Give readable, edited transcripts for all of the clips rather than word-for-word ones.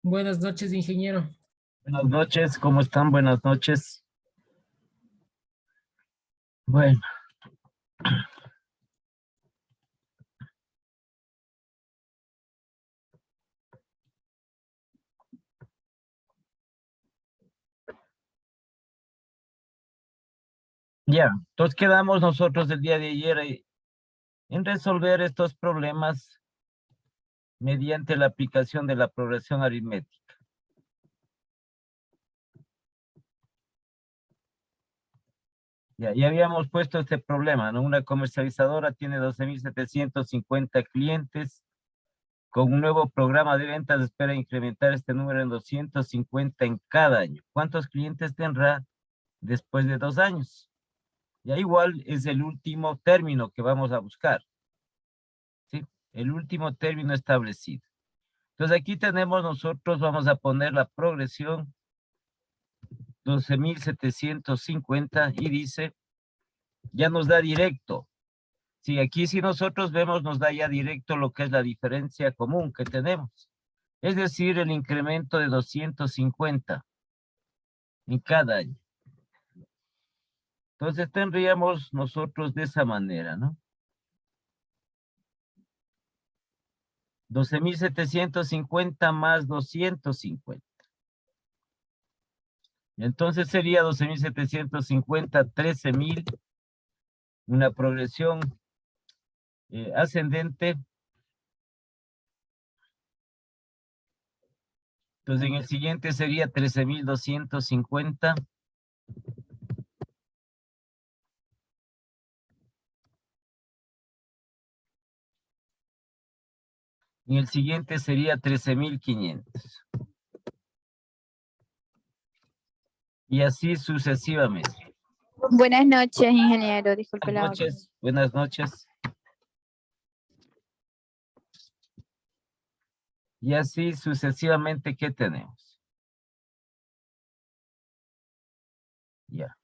Buenas noches, ingeniero. Buenas noches, ¿cómo están? Buenas noches. Bueno, ya, entonces quedamos nosotros el día de ayer en resolver estos problemas mediante la aplicación de la progresión aritmética. Ya habíamos puesto este problema, ¿no? Una comercializadora tiene 12.750 clientes. Con un nuevo programa de ventas espera incrementar este número en 250 en cada año. ¿Cuántos clientes tendrá después de 2 años? Ya igual es el último término que vamos a buscar, ¿sí? El último término establecido. Entonces aquí tenemos nosotros, vamos a poner la progresión 12.750 y dice, ya nos da directo. Sí, aquí si nosotros vemos nos da ya directo lo que es la diferencia común que tenemos. Es decir, el incremento de 250 en cada año. Entonces tendríamos nosotros de esa manera, ¿no? 12.750 más 250. Entonces sería 12.750, 13.000, una progresión ascendente. Entonces en el siguiente sería 13.250. En el siguiente sería 13.500. Y así sucesivamente. Buenas noches, ingeniero. Disculpe la hora. Buenas noches, buenas noches. Y así sucesivamente, ¿qué tenemos? Ya.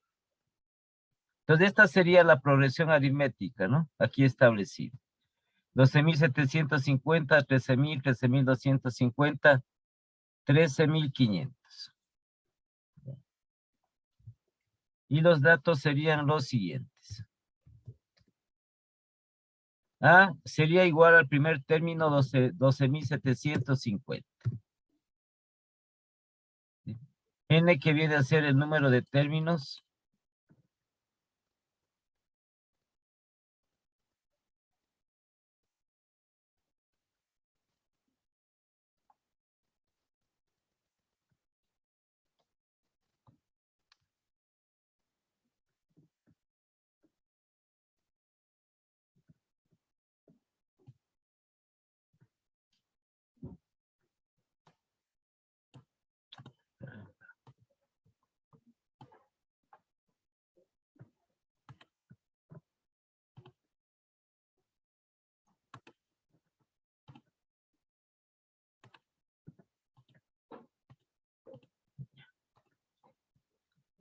Entonces esta sería la progresión aritmética, ¿no? Aquí establecida. 12.750, 13.000, 13.250, 13.500. Y los datos serían los siguientes. A sería igual al primer término 12.750. N que viene a ser el número de términos.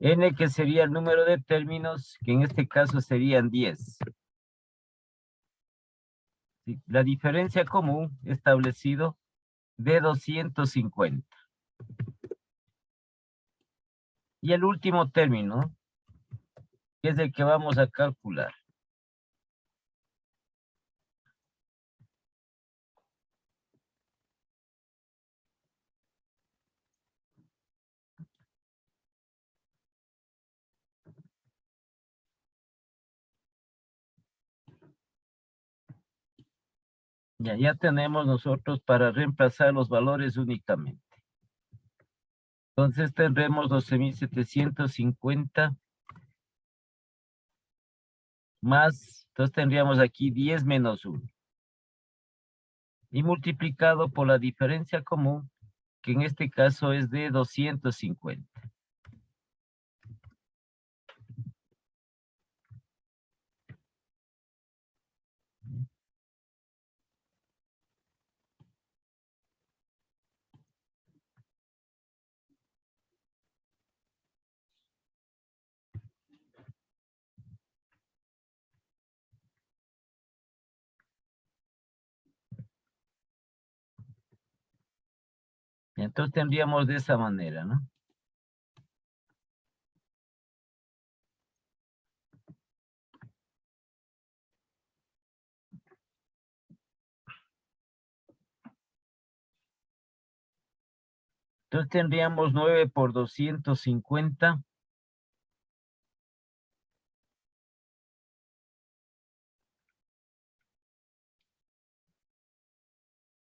N que sería el número de términos, que en este caso serían 10. ¿Sí? La diferencia común establecido de 250. Y el último término, que es el que vamos a calcular. Ya tenemos nosotros para reemplazar los valores únicamente. Entonces tendremos 12.750 más, entonces tendríamos aquí 10 menos 1. Y multiplicado por la diferencia común, que en este caso es de 250. Entonces tendríamos de esa manera, ¿no? Entonces tendríamos 9 por 250.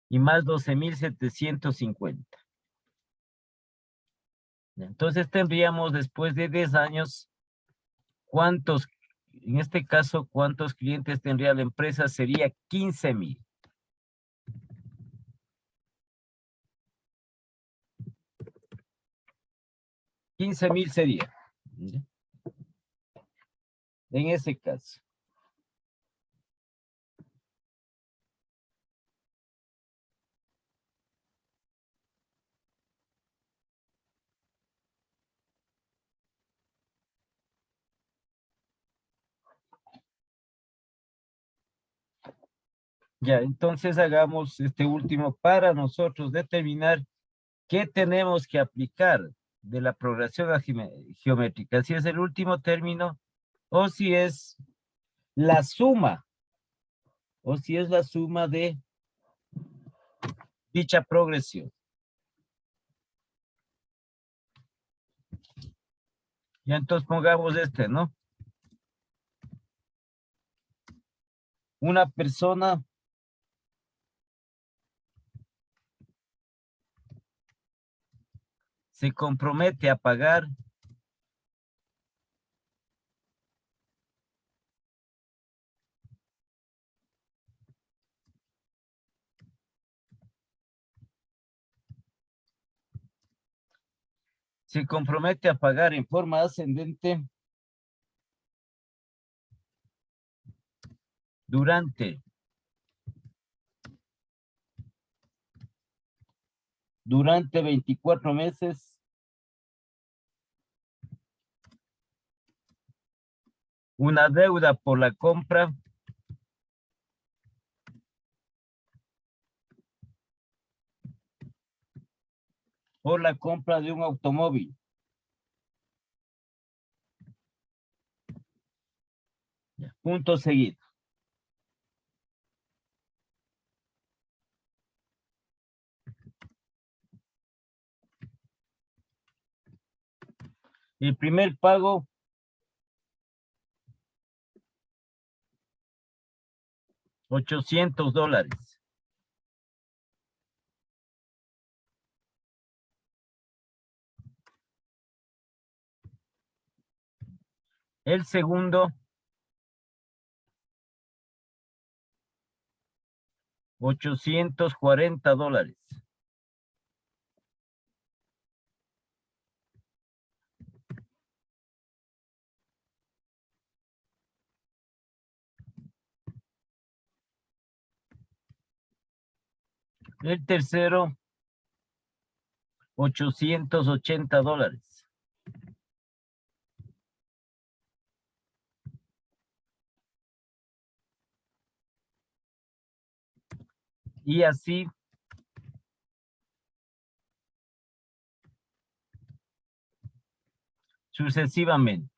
Y más 12,750. Entonces tendríamos después de 10 años, ¿cuántos, en este caso, cuántos clientes tendría la empresa? Sería 15,000. 15,000 sería. En ese caso. Ya, entonces hagamos este último para nosotros determinar qué tenemos que aplicar de la progresión geométrica. Si es el último término o si es la suma, de dicha progresión. Ya entonces pongamos este, ¿no? Una persona se compromete a pagar en forma ascendente durante 24 meses una deuda por la compra de un automóvil. Ya, punto seguido. El primer pago, $800. El segundo, $840. El tercero, $880. Y así sucesivamente.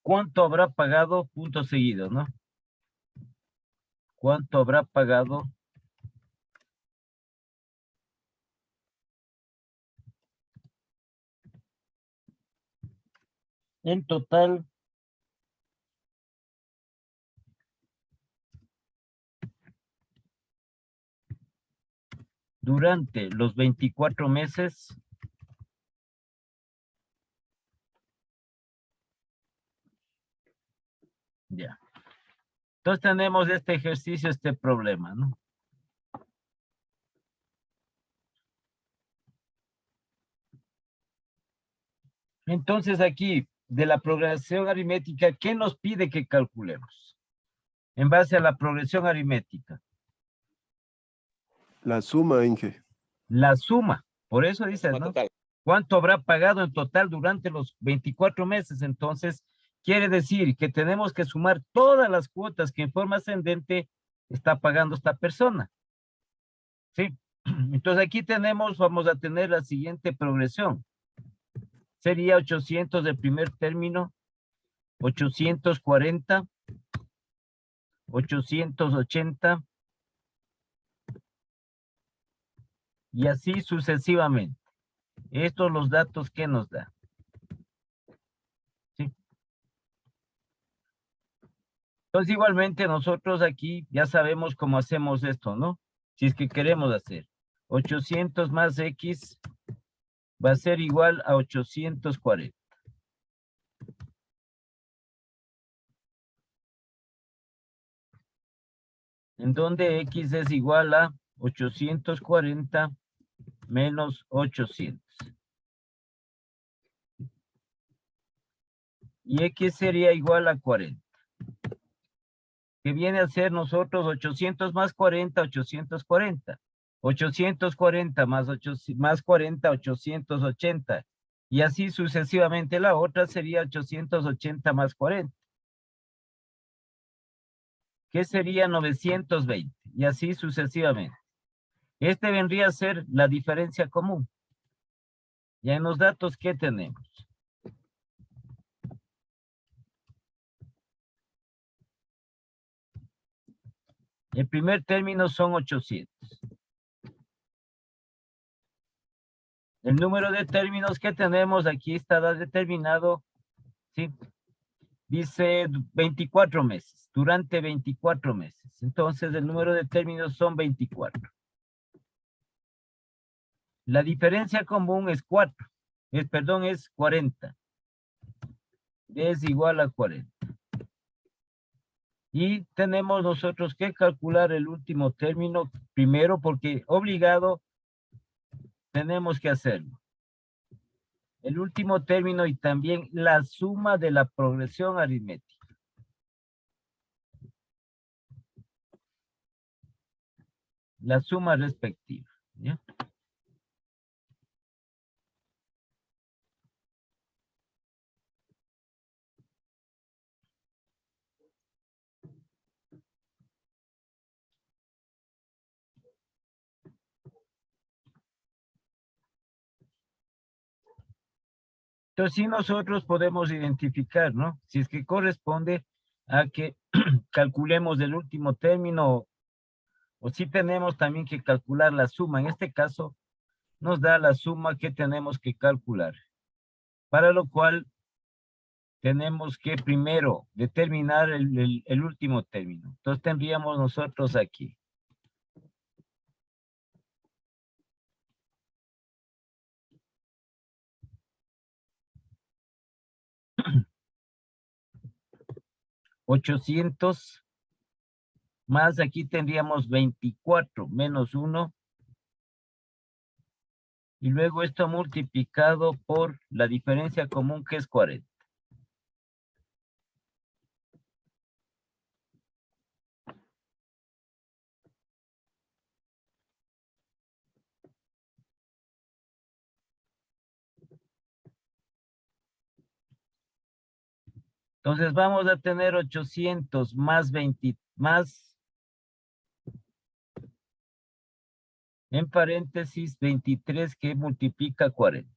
¿Cuánto habrá pagado? Punto seguido, ¿no? ¿Cuánto habrá pagado en total durante los 24 meses? Ya. Entonces tenemos este ejercicio, este problema, ¿no? Entonces aquí, de la progresión aritmética, ¿qué nos pide que calculemos? En base a la progresión aritmética. La suma, Inge. La suma. Por eso dices, Suma ¿no? total. ¿Cuánto habrá pagado en total durante los 24 meses? Entonces, quiere decir que tenemos que sumar todas las cuotas que en forma ascendente está pagando esta persona. ¿Sí? Entonces aquí tenemos, vamos a tener la siguiente progresión. Sería 800 del primer término, 840, 880 y así sucesivamente. Estos los datos que nos da. ¿Sí? Entonces igualmente nosotros aquí ya sabemos cómo hacemos esto, ¿no? Si es que queremos hacer. 800 más X va a ser igual a 840. En donde X es igual a 840 menos 800. Y X sería igual a 40. Que viene a ser nosotros 800 más 40, 840. 840 más 40, 880. Y así sucesivamente. La otra sería 880 más 40. Que sería 920. Y así sucesivamente. Este vendría a ser la diferencia común. Ya en los datos que tenemos. El primer término son 800. El número de términos que tenemos aquí está determinado, ¿sí? Dice 24 meses, durante 24 meses. Entonces el número de términos son 24. La diferencia común es 4. Es 40. Es igual a 40. Y tenemos nosotros que calcular el último término primero porque obligado tenemos que hacerlo. El último término y también la suma de la progresión aritmética. La suma respectiva. ¿Ya? Entonces, sí nosotros podemos identificar, ¿no? Si es que corresponde a que calculemos el último término o si tenemos también que calcular la suma. En este caso, nos da la suma que tenemos que calcular. Para lo cual, tenemos que primero determinar el último término. Entonces, tendríamos nosotros aquí. $800 más aquí tendríamos 24 menos 1. Y luego esto multiplicado por la diferencia común que es 40. Entonces vamos a tener 800 más 20, más, en paréntesis, 23 que multiplica 40.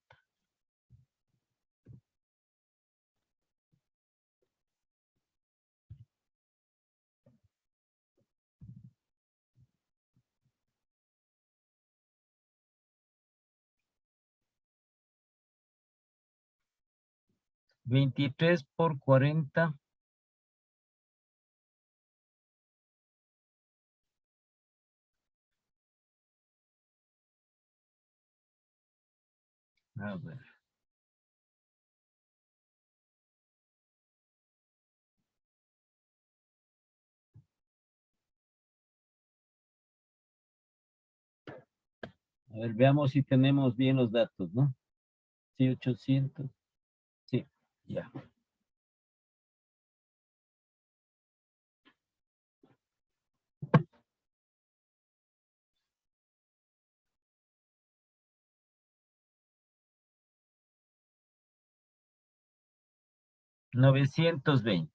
¿23 por 40? A ver. A ver, veamos si tenemos bien los datos, ¿no? Sí, 800. Sí, ya. 920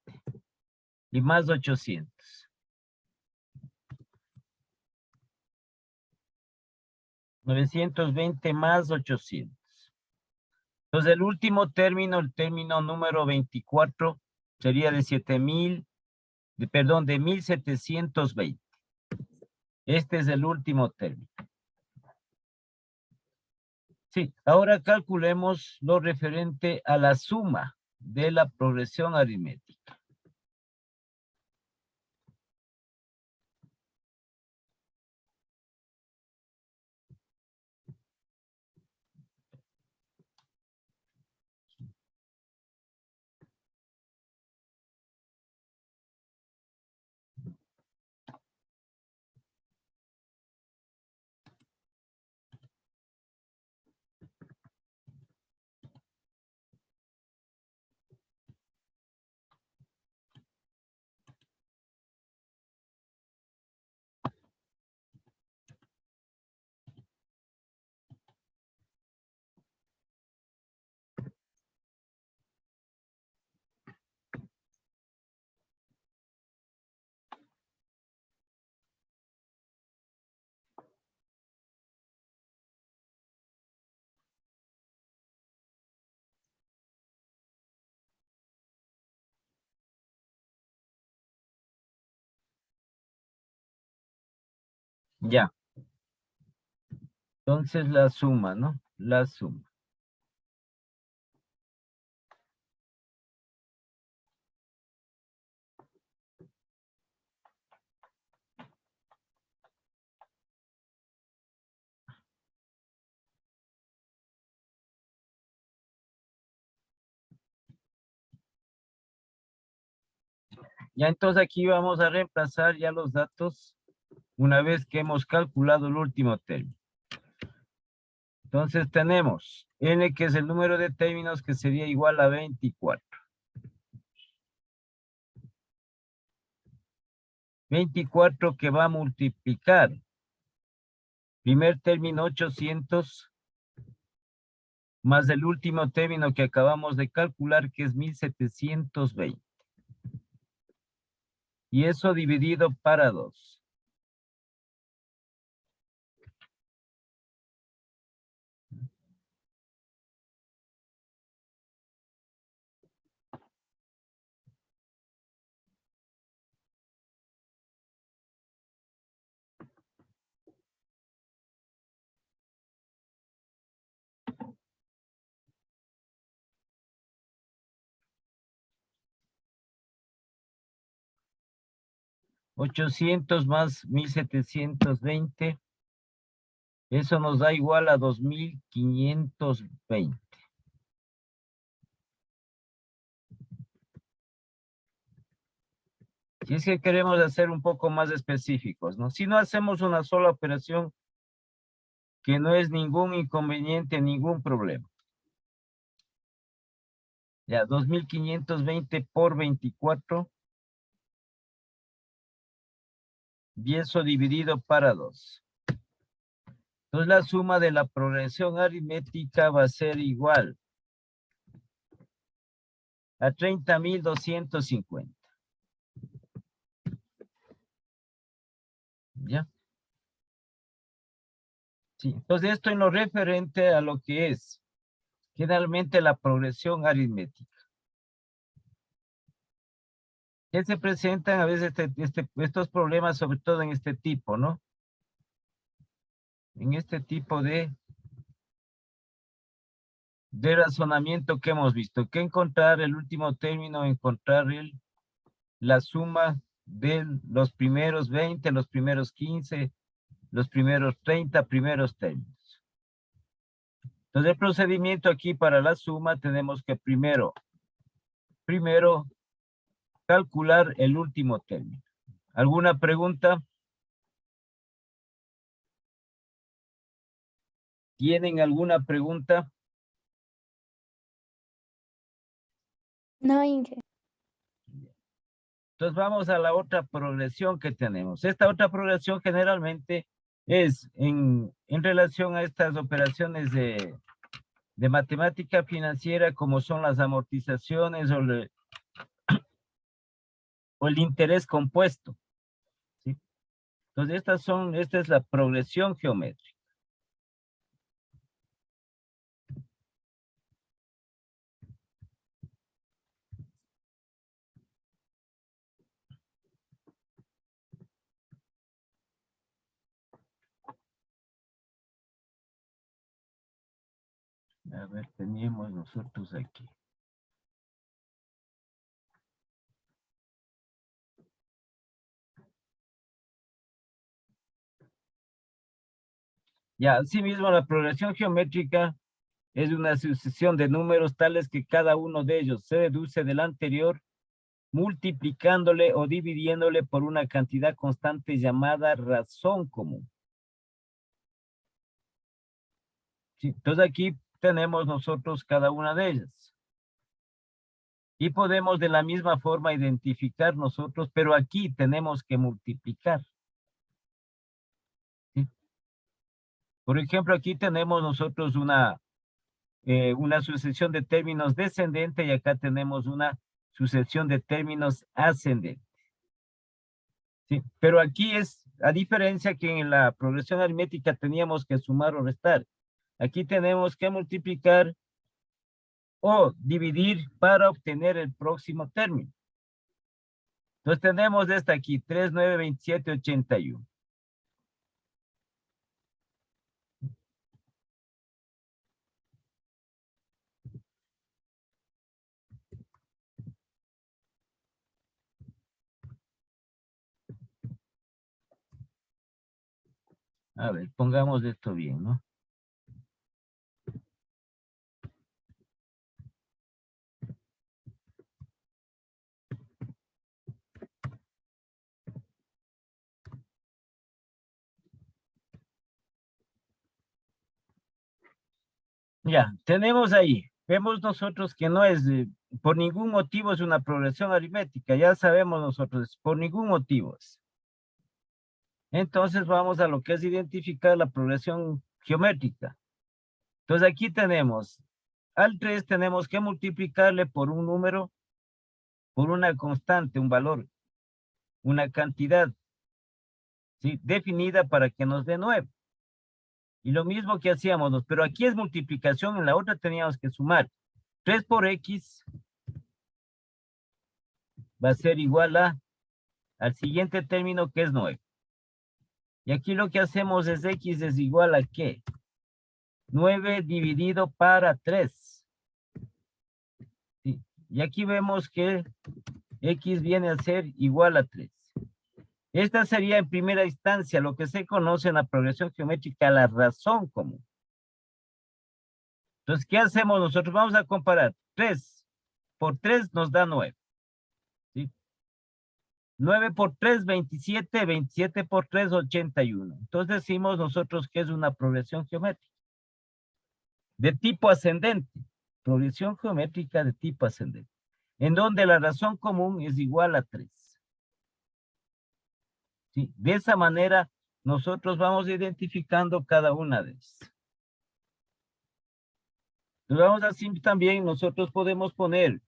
y más 800. $920 más 800. Entonces, el último término, el término número 24, sería de 1,720. Este es el último término. Sí, ahora calculemos lo referente a la suma de la progresión aritmética. Ya. Entonces la suma, ¿no? La suma. Ya entonces aquí vamos a reemplazar ya los datos una vez que hemos calculado el último término. Entonces tenemos n, que es el número de términos, que sería igual a 24. 24 que va a multiplicar primer término 800 más el último término que acabamos de calcular, que es 1720. Y eso dividido para 2. $800 más 1720. Eso nos da igual a 2520. Si es que queremos hacer un poco más específicos, ¿no? Si no hacemos una sola operación, que no es ningún inconveniente, ningún problema. Ya, 2520 por 24. Y eso dividido para 2. Entonces la suma de la progresión aritmética va a ser igual a 30,250. ¿Ya? Sí, entonces esto en lo referente a lo que es generalmente la progresión aritmética. Que se presentan a veces estos problemas, sobre todo en este tipo, ¿no? En este tipo de razonamiento que hemos visto. Que encontrar el último término, encontrar la suma de los primeros 20, los primeros 15, los primeros 30 primeros términos. Entonces el procedimiento aquí para la suma tenemos que primero calcular el último término. ¿Alguna pregunta? ¿Tienen alguna pregunta? No, Inge. Entonces vamos a la otra progresión que tenemos. Esta otra progresión generalmente es en relación a estas operaciones de matemática financiera, como son las amortizaciones o o el interés compuesto. ¿Sí? Entonces, esta es la progresión geométrica. A ver, teníamos nosotros aquí. Ya, asimismo, la progresión geométrica es una sucesión de números tales que cada uno de ellos se deduce del anterior, multiplicándole o dividiéndole por una cantidad constante llamada razón común. ¿Sí? Entonces aquí tenemos nosotros cada una de ellas. Y podemos de la misma forma identificar nosotros, pero aquí tenemos que multiplicar. ¿Sí? Por ejemplo, aquí tenemos nosotros una sucesión de términos descendente y acá tenemos una sucesión de términos ascendente. ¿Sí? Pero aquí es, a diferencia que en la progresión aritmética teníamos que sumar o restar, aquí tenemos que multiplicar o dividir para obtener el próximo término. Entonces tenemos esta aquí, 3, 9, 27, 81. A ver, pongamos esto bien, ¿no? Ya, tenemos ahí. Vemos nosotros que no es, por ningún motivo es una progresión aritmética. Ya sabemos nosotros, por ningún motivo es. Entonces vamos a lo que es identificar la progresión geométrica. Entonces aquí tenemos, al 3 tenemos que multiplicarle por un número, por una constante, un valor, una cantidad, ¿sí? Definida para que nos dé 9. Y lo mismo que hacíamos, pero aquí es multiplicación, en la otra teníamos que sumar. 3 por X va a ser igual al siguiente término que es 9. Y aquí lo que hacemos es X es igual a ¿qué? 9 dividido para 3. ¿Sí? Y aquí vemos que X viene a ser igual a 3. Esta sería en primera instancia lo que se conoce en la progresión geométrica la razón común. Entonces, ¿qué hacemos nosotros? Vamos a comparar. 3 por 3 nos da 9. ¿Sí? 9 por 3, 27. 27 por 3, 81. Entonces decimos nosotros que es una progresión geométrica. De tipo ascendente. Progresión geométrica de tipo ascendente. En donde la razón común es igual a 3. ¿Sí? De esa manera, nosotros vamos identificando cada una de ellas. Entonces vamos así también, nosotros podemos poner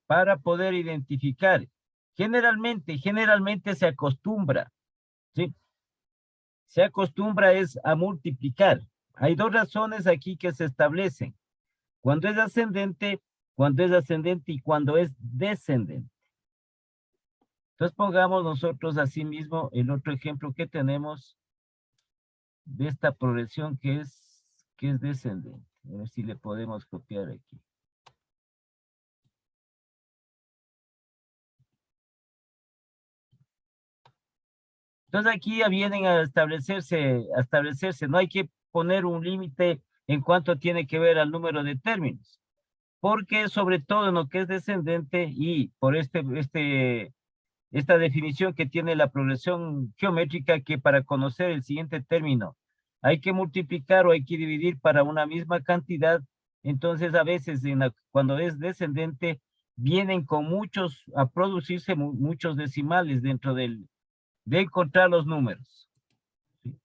para poder identificar. Generalmente se acostumbra, ¿sí? Se acostumbra es a multiplicar. Hay dos razones aquí que se establecen. Cuando es ascendente y cuando es descendente. Entonces pongamos nosotros así mismo el otro ejemplo que tenemos de esta progresión que es descendente. A ver si le podemos copiar aquí. Entonces aquí ya vienen a establecerse, no hay que poner un límite en cuanto tiene que ver al número de términos, porque sobre todo en lo que es descendente y por esta definición que tiene la progresión geométrica, que para conocer el siguiente término hay que multiplicar o hay que dividir para una misma cantidad. Entonces a veces cuando es descendente vienen con a producirse muchos decimales dentro de encontrar los números. ¿Sí?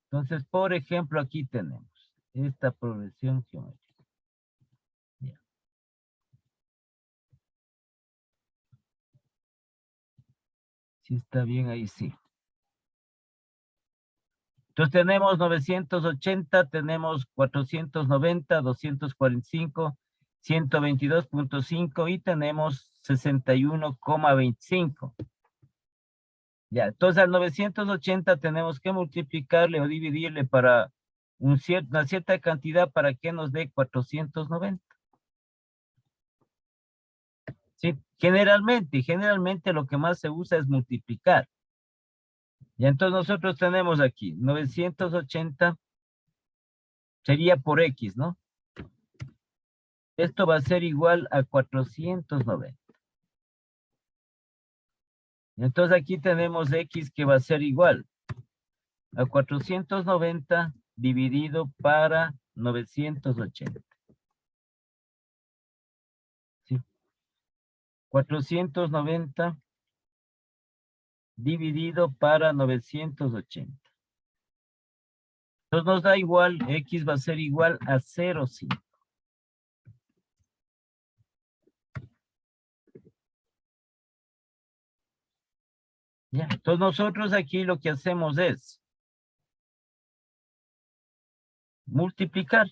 Entonces, por ejemplo, aquí tenemos esta progresión geométrica. Bien. Si está bien ahí, sí. Entonces tenemos 980, tenemos 490, 245, 122.5 y tenemos 61,25. Ya, entonces al 980 tenemos que multiplicarle o dividirle para una cierta cantidad para que nos dé 490. ¿Sí? Generalmente lo que más se usa es multiplicar. Y entonces nosotros tenemos aquí 980 sería por X, ¿no? Esto va a ser igual a 490. Entonces aquí tenemos X que va a ser igual a 490 dividido para 980. ¿Sí? 490 dividido para 980. Entonces nos da igual, X va a ser igual a 0,5. ¿Ya? Entonces nosotros aquí lo que hacemos es multiplicar,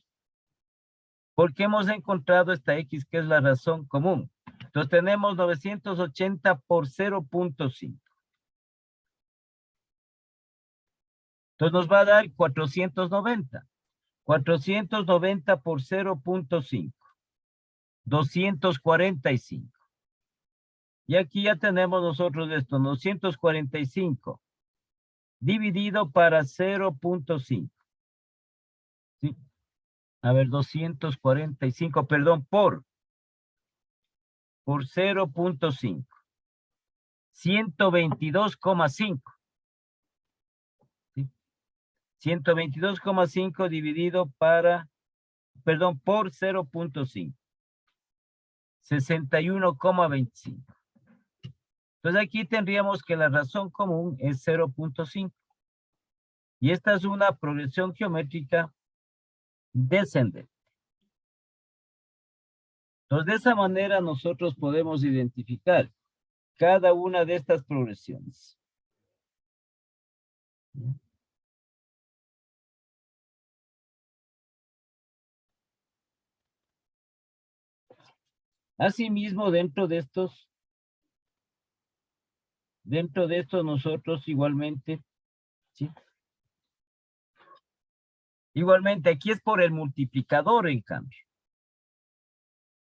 porque hemos encontrado esta X que es la razón común. Entonces tenemos 980 por 0,5. Entonces nos va a dar 490. 490 por 0,5. 245. Y aquí ya tenemos nosotros esto, 245 dividido para 0,5. ¿Sí? A ver, 245, perdón, por 0,5. 122,5. ¿Sí? 122,5 dividido para, perdón, por 0,5. 61,25. Entonces aquí tendríamos que la razón común es 0,5. Y esta es una progresión geométrica descendente. Entonces de esa manera nosotros podemos identificar cada una de estas progresiones. Asimismo, dentro de estos nosotros igualmente, ¿sí? Igualmente, aquí es por el multiplicador, en cambio.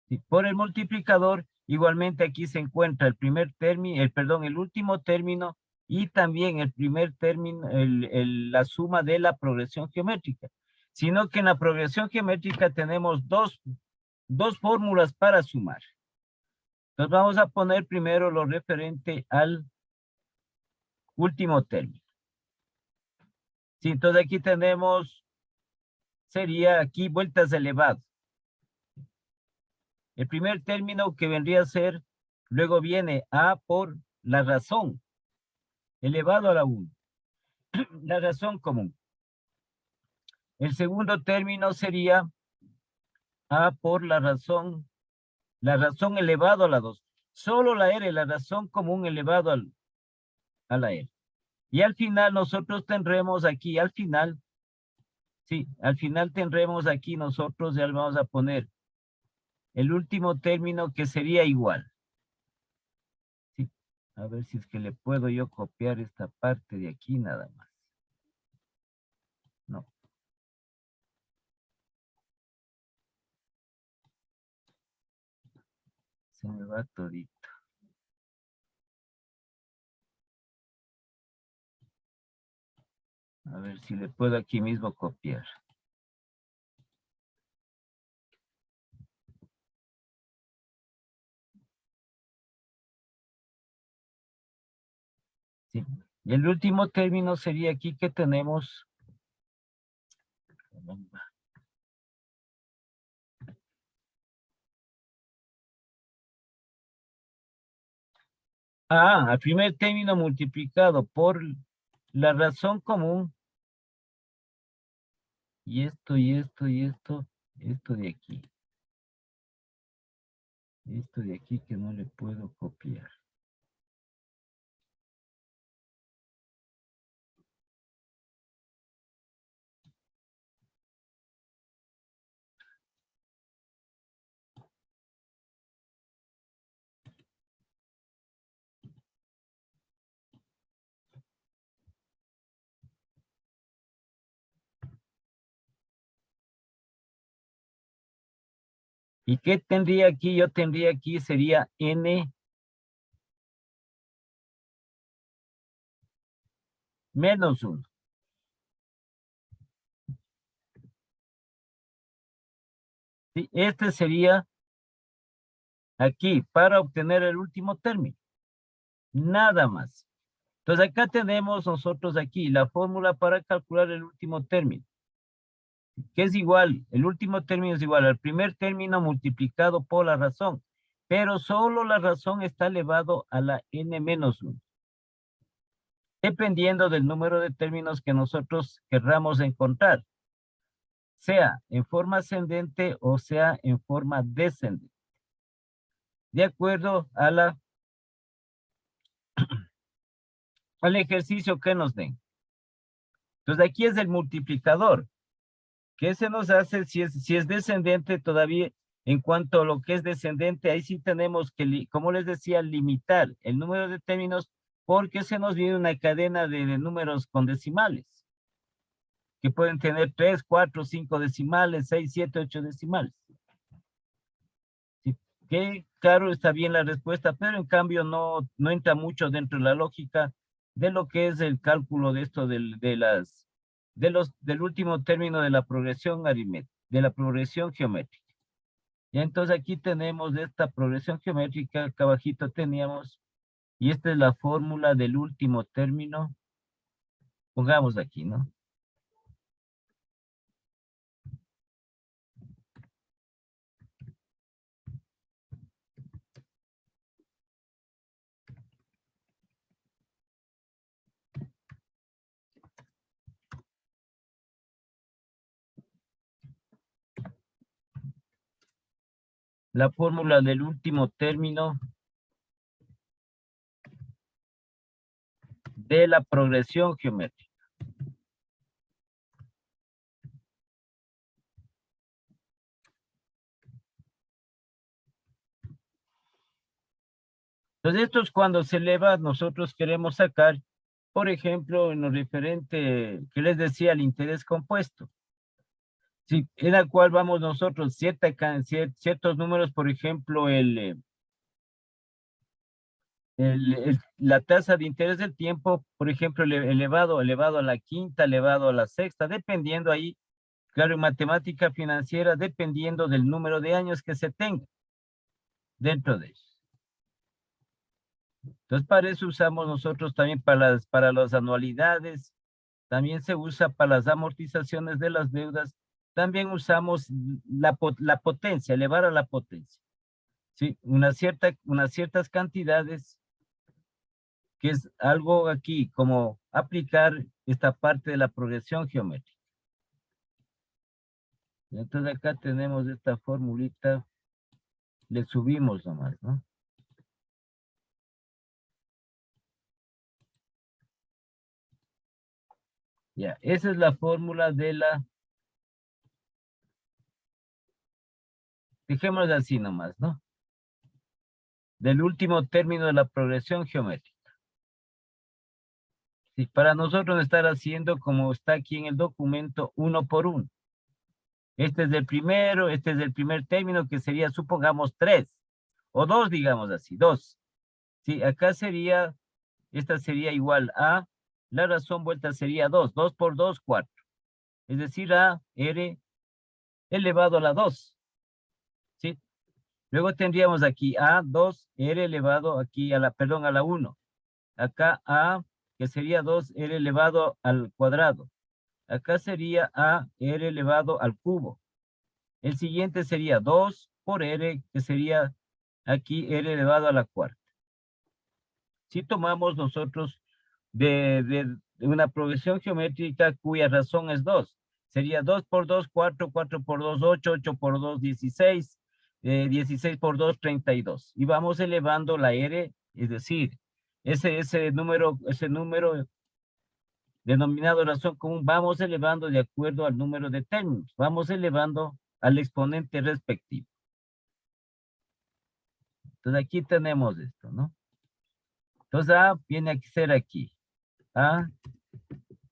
¿Sí? Por el multiplicador, igualmente aquí se encuentra el primer término, el último término y también el primer término, la suma de la progresión geométrica. Sino que en la progresión geométrica tenemos dos fórmulas para sumar. Entonces vamos a poner primero lo referente al último término. Sí, entonces aquí tenemos, sería aquí vueltas elevado. El primer término que vendría a ser, luego viene A por la razón, elevado a la 1. La razón común. El segundo término sería A por la razón elevado a la 2. Solo la R, la razón común elevado a la R. Y al final nosotros tendremos aquí, al final tendremos aquí nosotros, ya le vamos a poner el último término que sería igual. ¿Sí? A ver si es que le puedo yo copiar esta parte de aquí nada más. No. Se me va todito. A ver si le puedo aquí mismo copiar. Sí. Y el último término sería aquí que tenemos. Al primer término multiplicado por la razón común. Y esto de aquí. Esto de aquí que no le puedo copiar. ¿Y qué tendría aquí? Yo tendría aquí sería n menos 1. ¿Sí? Este sería aquí para obtener el último término. Nada más. Entonces acá tenemos nosotros aquí la fórmula para calcular el último término. Que es igual, el último término es igual al primer término multiplicado por la razón. Pero solo la razón está elevado a la n menos 1. Dependiendo del número de términos que nosotros querramos encontrar. Sea en forma ascendente o sea en forma descendente. De acuerdo a al ejercicio que nos den. Entonces aquí es el multiplicador. ¿Qué se nos hace si es descendente todavía? En cuanto a lo que es descendente, ahí sí tenemos que, como les decía, limitar el número de términos porque se nos viene una cadena de números con decimales. Que pueden tener 3, 4, 5 decimales, 6, 7, 8 decimales. ¿Sí? Que claro, está bien la respuesta, pero en cambio no entra mucho dentro de la lógica de lo que es el cálculo de esto del último término de la progresión aritmética, de la progresión geométrica. Y entonces aquí tenemos esta progresión geométrica, acá abajito teníamos, y esta es la fórmula del último término. Pongamos aquí, ¿no? La fórmula del último término de la progresión geométrica. Entonces, esto es cuando se eleva, nosotros queremos sacar, por ejemplo, en lo referente que les decía, el interés compuesto. Sí, en la cual vamos nosotros ciertos números, por ejemplo, la tasa de interés del tiempo, por ejemplo, elevado a la quinta, elevado a la sexta, dependiendo ahí, claro, en matemática financiera, dependiendo del número de años que se tenga dentro de ellos. Entonces, para eso usamos nosotros también para las anualidades, también se usa para las amortizaciones de las deudas, también usamos la potencia, elevar a la potencia. ¿Sí? Unas ciertas cantidades, que es algo aquí, como aplicar esta parte de la progresión geométrica. Entonces acá tenemos esta formulita, le subimos nomás, ¿no? Ya, esa es la fórmula de dejémoslo así nomás, ¿no? Del último término de la progresión geométrica. Sí, para nosotros estar haciendo como está aquí en el documento, uno por uno. Este es el primero, este es el primer término que sería, supongamos, 3. O 2, digamos así, 2. Sí, acá sería, esta sería igual a, la razón vuelta sería 2. 2 por 2, 4. Es decir, a r elevado a la 2. ¿Sí? Luego tendríamos aquí a 2, r elevado aquí a la, perdón, a la 1. Acá a, que sería 2, r elevado al cuadrado. Acá sería a r elevado al cubo. El siguiente sería 2 por r, que sería aquí r elevado a la cuarta. Si tomamos nosotros de una progresión geométrica cuya razón es 2, sería 2 por 2, 4, 4 por 2, 8, 8 por 2, 16, 16 por 2, 32. Y vamos elevando la r, es decir, ese número denominado razón común, vamos elevando de acuerdo al número de términos, vamos elevando al exponente respectivo. Entonces aquí tenemos esto, ¿no? Entonces A viene a ser aquí. A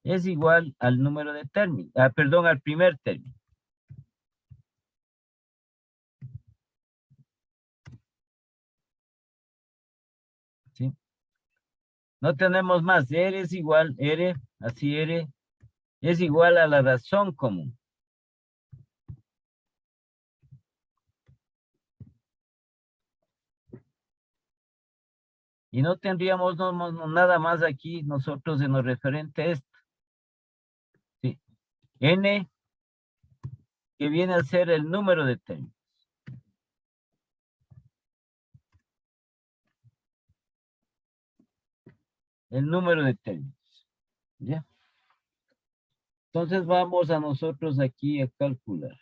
es igual al número de términos, perdón, al primer término. No tenemos más. R es igual, R, así R, es igual a la razón común. Y no tendríamos nada más aquí nosotros en lo referente a esto. Sí. N, que viene a ser el número de términos. El número de términos. ¿Ya? Entonces vamos a nosotros aquí a calcular.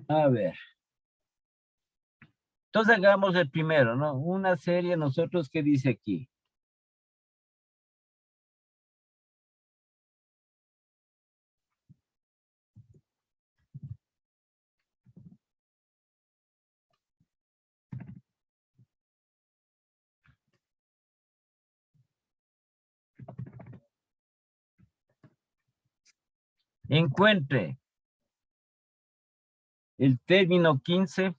A ver. Entonces hagamos el primero, ¿no? Una serie nosotros que dice aquí. Encuentre el término 15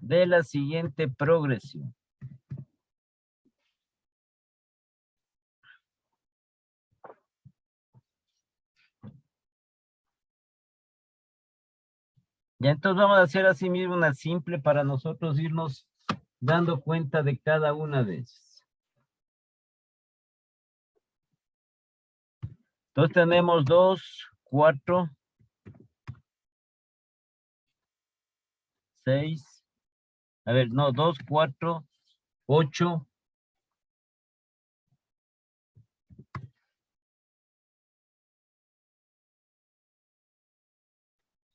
de la siguiente progresión. Ya entonces vamos a hacer así mismo una simple para nosotros irnos dando cuenta de cada una de ellas. Entonces tenemos 2, 4, 6, a ver, no, 2, 4, 8,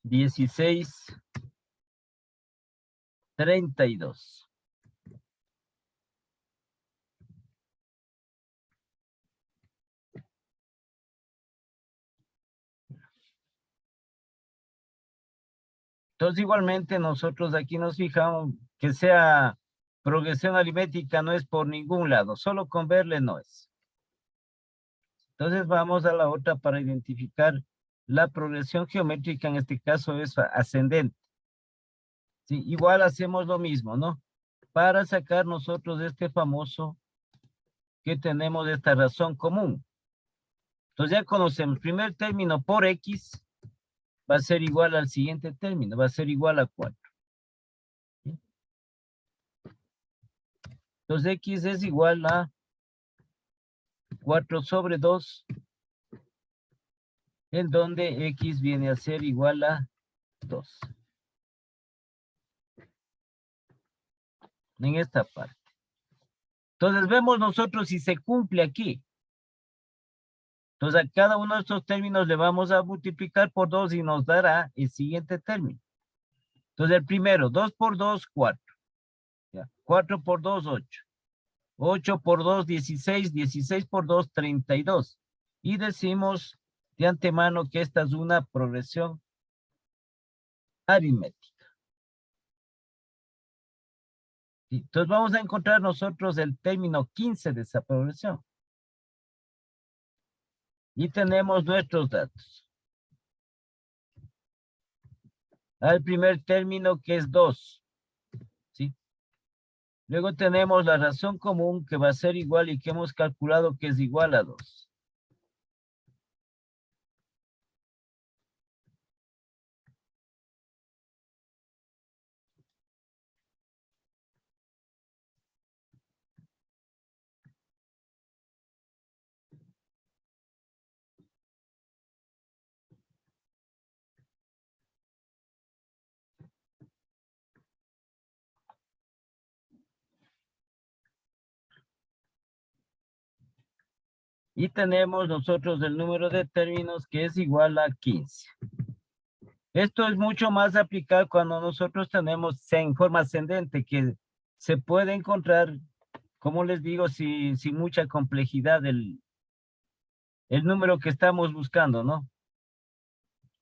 16, 32. Entonces igualmente nosotros aquí nos fijamos que sea progresión aritmética no es por ningún lado, solo con verle no es. Entonces vamos a la otra para identificar la progresión geométrica, en este caso es ascendente. Sí, igual hacemos lo mismo, ¿no? Para sacar nosotros este famoso que tenemos esta razón común. Entonces ya conocemos, el primer término por X va a ser igual al siguiente término, va a ser igual a 4. ¿Sí? Entonces X es igual a 4 sobre 2, en donde X viene a ser igual a 2. En esta parte. Entonces vemos nosotros si se cumple aquí. Entonces a cada uno de estos términos le vamos a multiplicar por 2 y nos dará el siguiente término. Entonces el primero, 2 por 2, 4. ¿Ya? 4 por 2, 8. 8 por 2, 16. 16 por 2, 32. Y decimos de antemano que esta es una progresión aritmética. Entonces vamos a encontrar nosotros el término 15 de esa progresión. Y tenemos nuestros datos. Al primer término que es 2. ¿Sí? Luego tenemos la razón común que va a ser igual y que hemos calculado que es igual a 2. Y tenemos nosotros el número de términos que es igual a 15. Esto es mucho más aplicado cuando nosotros tenemos en forma ascendente, que se puede encontrar, como les digo, sin mucha complejidad el número que estamos buscando, ¿no?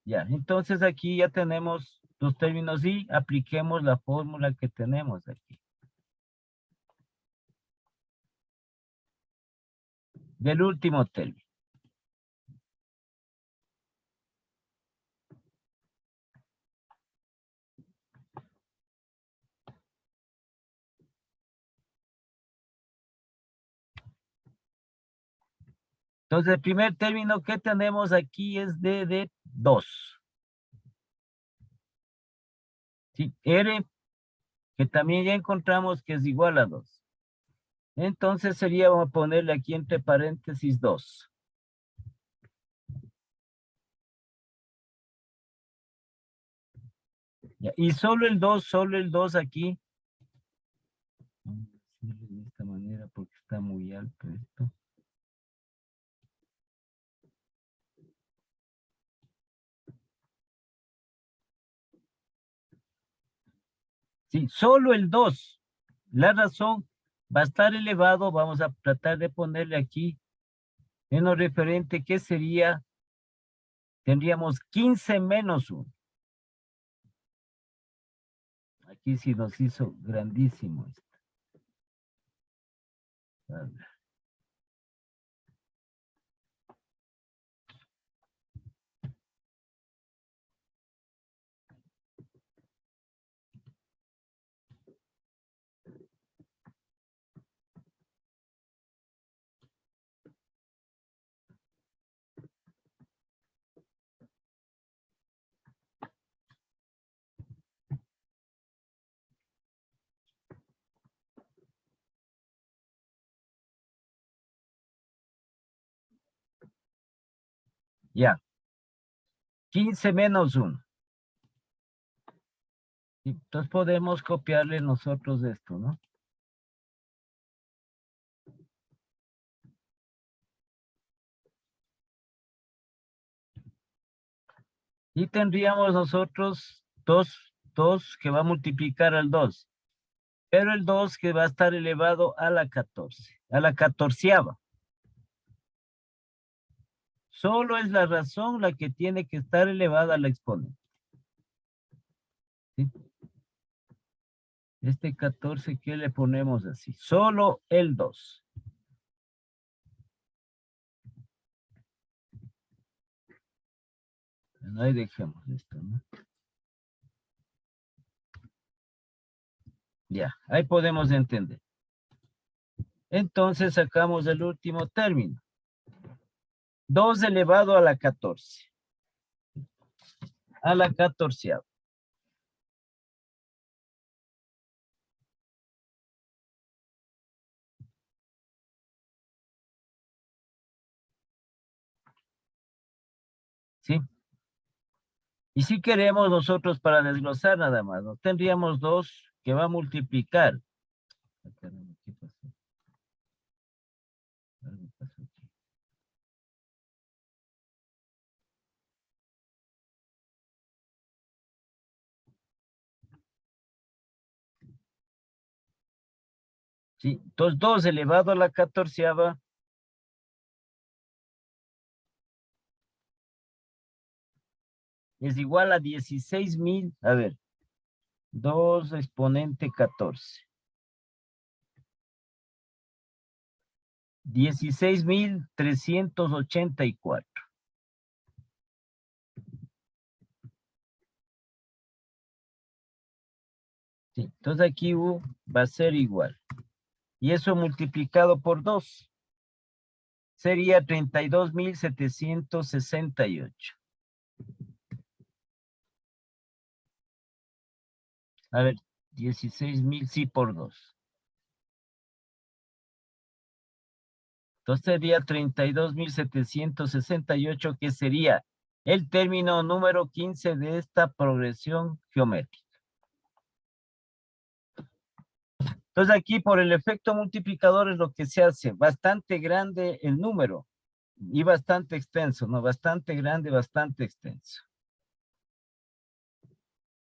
Ya, entonces aquí ya tenemos dos términos y apliquemos la fórmula que tenemos aquí. Del último término. Entonces, el primer término que tenemos aquí es de 2. Sí, R, que también ya encontramos que es igual a 2. Entonces sería, vamos a ponerle aquí entre paréntesis 2. Ya, y solo el 2 aquí. Vamos a decirle de esta manera porque está muy alto esto. Sí, solo el 2. La razón va a estar elevado. Vamos a tratar de ponerle aquí en lo referente que sería, tendríamos 15 menos 1. Aquí sí nos hizo grandísimo esto. A ver. Ya. 15 menos 1. Entonces podemos copiarle nosotros esto, ¿no? Y tendríamos nosotros 2 que va a multiplicar al 2. Pero el 2 que va a estar elevado a la 14. A la 14ª. Solo es la razón la que tiene que estar elevada a la exponente. ¿Sí? Este 14, ¿qué le ponemos así? Solo el 2. Bueno, ahí dejemos esto, ¿no? Ya, ahí podemos entender. Entonces sacamos el último término. 2 elevado a la 14. A la 14ª. ¿Sí? Y si queremos nosotros para desglosar nada más, ¿no? Tendríamos 2 que va a multiplicar. Ah, caramba, ¿qué pasó? Algo pasó aquí. Sí, entonces 2 elevado a la 14ª es igual a 16,000. A ver, 2 exponente 14. 16,384. Sí, entonces aquí U va a ser igual. Y eso multiplicado por 2 sería 32,768. A ver, 16,000 sí por 2. Entonces sería 32,768, que sería el término número 15 de esta progresión geométrica. Entonces aquí por el efecto multiplicador es lo que se hace. Bastante grande el número y bastante extenso, ¿no? Bastante grande, bastante extenso.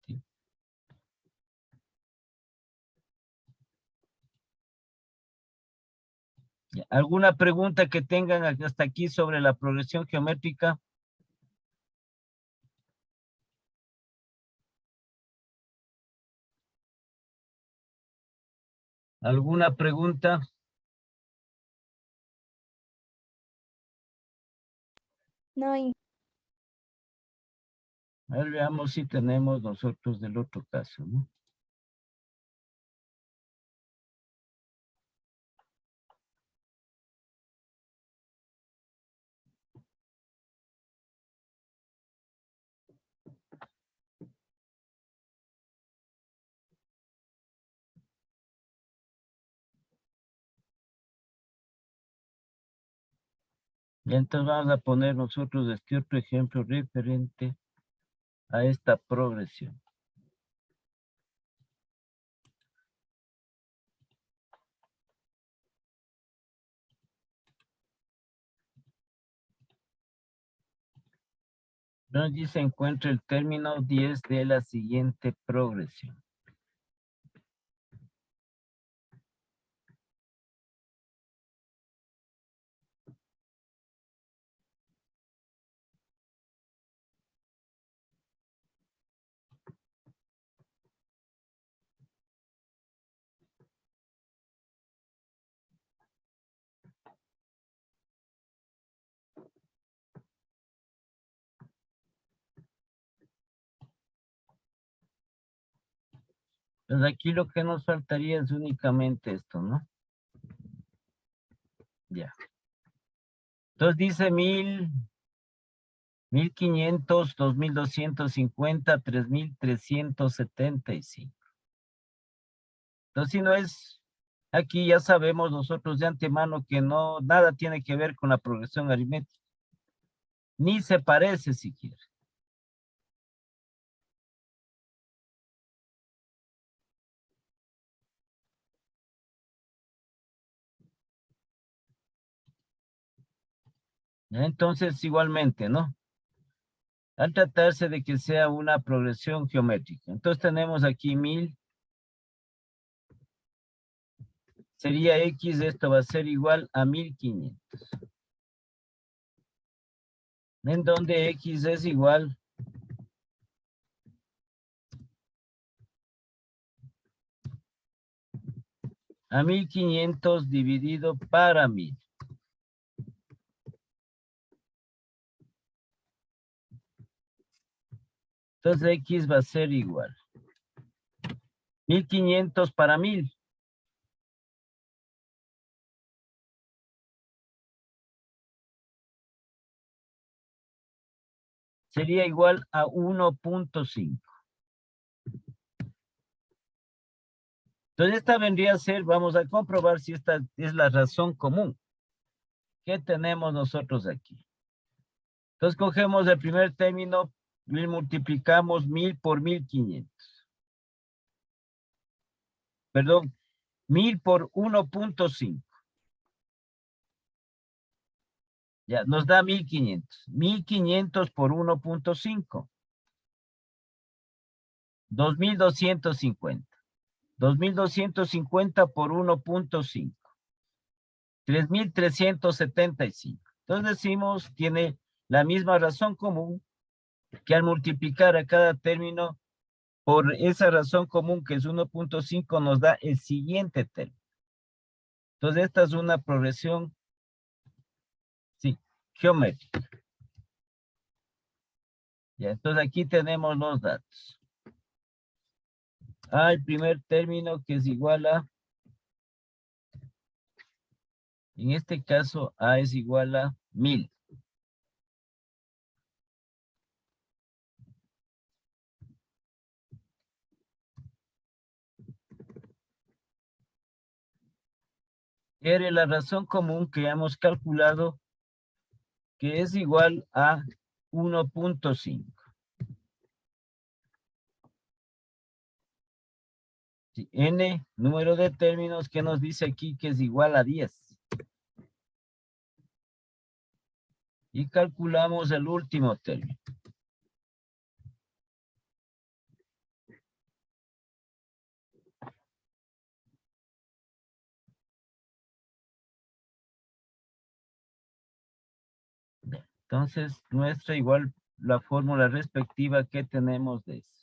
¿Sí? ¿Alguna pregunta que tengan hasta aquí sobre la progresión geométrica? ¿Alguna pregunta? No, Inge. A ver, veamos si tenemos nosotros del otro caso, ¿no? Y entonces vamos a poner nosotros este otro ejemplo referente a esta progresión. Nos dice encuentra el término 10 de la siguiente progresión. Entonces aquí lo que nos faltaría es únicamente esto, ¿no? Ya. Entonces dice 1500, 2250, 3375. Entonces si no es, aquí ya sabemos nosotros de antemano que no, nada tiene que ver con la progresión aritmética. Ni se parece siquiera. ¿Ya? Entonces igualmente, ¿no? Al tratarse de que sea una progresión geométrica. Entonces tenemos aquí 1000. Sería X, esto va a ser igual a 1500. En donde X es igual a 1500 dividido para 1000. Entonces X va a ser igual. 1500 para 1000. Sería igual a 1.5. Entonces esta vendría a ser, vamos a comprobar si esta es la razón común que tenemos nosotros aquí. Entonces cogemos el primer término y multiplicamos 1000 por 1500. Perdón, 1000 por 1.5. Ya, nos da 1500. 1500 por 1.5. 2250. 2250 por 1.5. 3375. Entonces decimos, tiene la misma razón común que al multiplicar a cada término por esa razón común que es 1.5 nos da el siguiente término. Entonces esta es una progresión, sí, geométrica. Ya, entonces aquí tenemos los datos. El primer término que es igual a, en este caso, A es igual a 1000. Era la razón común que hemos calculado que es igual a 1.5. N, número de términos que nos dice aquí que es igual a 10. Y calculamos el último término. Entonces, nuestra igual la fórmula respectiva que tenemos de eso.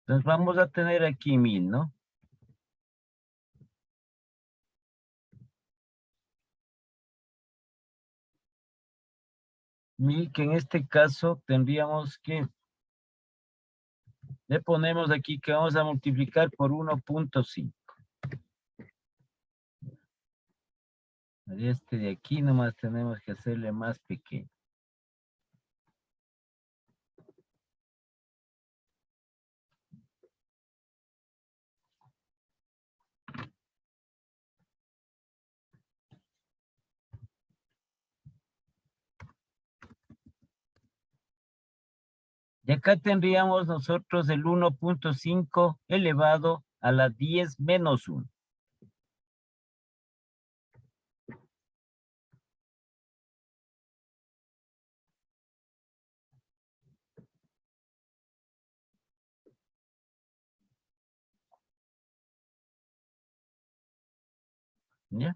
Entonces vamos a tener aquí 1000, ¿no? Mil que en este caso tendríamos que, le ponemos aquí que vamos a multiplicar por 1.5. Este de aquí nomás tenemos que hacerle más pequeño. Y acá tendríamos nosotros el 1.5 elevado a la 10 menos 1. ¿Ya?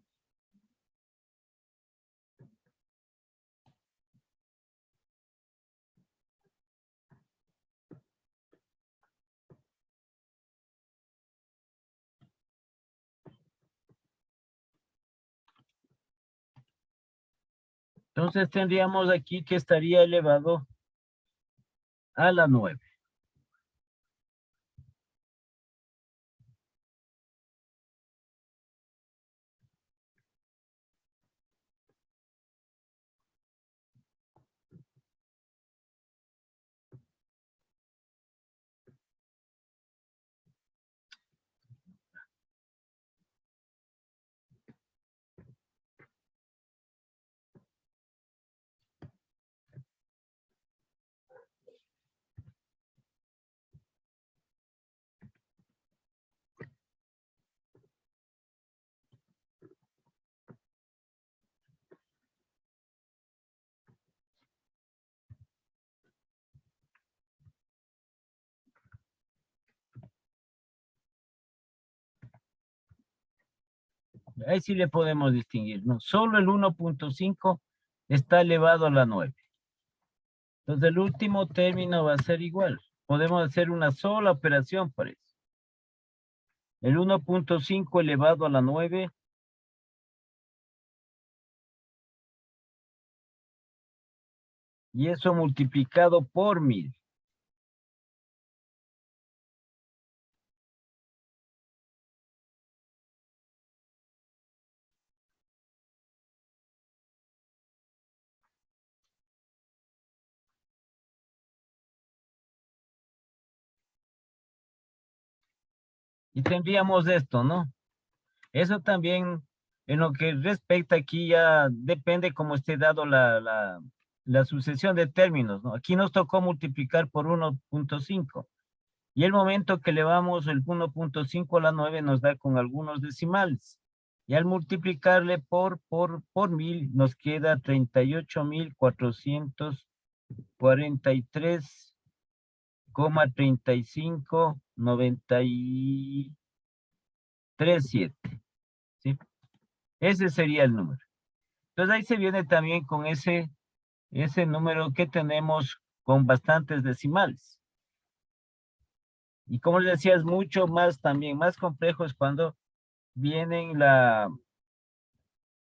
Entonces tendríamos aquí que estaría elevado a la 9. Ahí sí le podemos distinguir, ¿no? Solo el 1.5 está elevado a la 9. Entonces el último término va a ser igual. Podemos hacer una sola operación por eso. El 1.5 elevado a la 9 y eso multiplicado por 1000. Y tendríamos esto, ¿no? Eso también, en lo que respecta aquí, ya depende cómo esté dado la sucesión de términos, ¿no? Aquí nos tocó multiplicar por 1.5. Y el momento que elevamos el 1.5 a la 9 nos da con algunos decimales. Y al multiplicarle por 1000 nos queda 38.443,937. ¿Sí? Ese sería el número. Entonces ahí se viene también con ese número que tenemos con bastantes decimales. Y como les decía, es mucho más también, más complejo es cuando vienen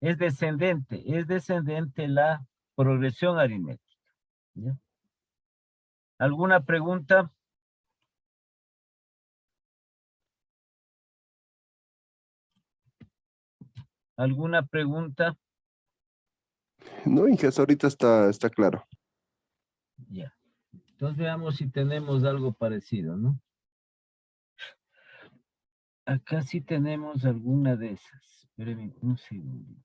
es descendente la progresión aritmética. ¿Ya? ¿Alguna pregunta? ¿Alguna pregunta? No, hija, hasta ahorita está claro. Ya. Entonces veamos si tenemos algo parecido, ¿no? Acá sí tenemos alguna de esas. Espérenme un segundo.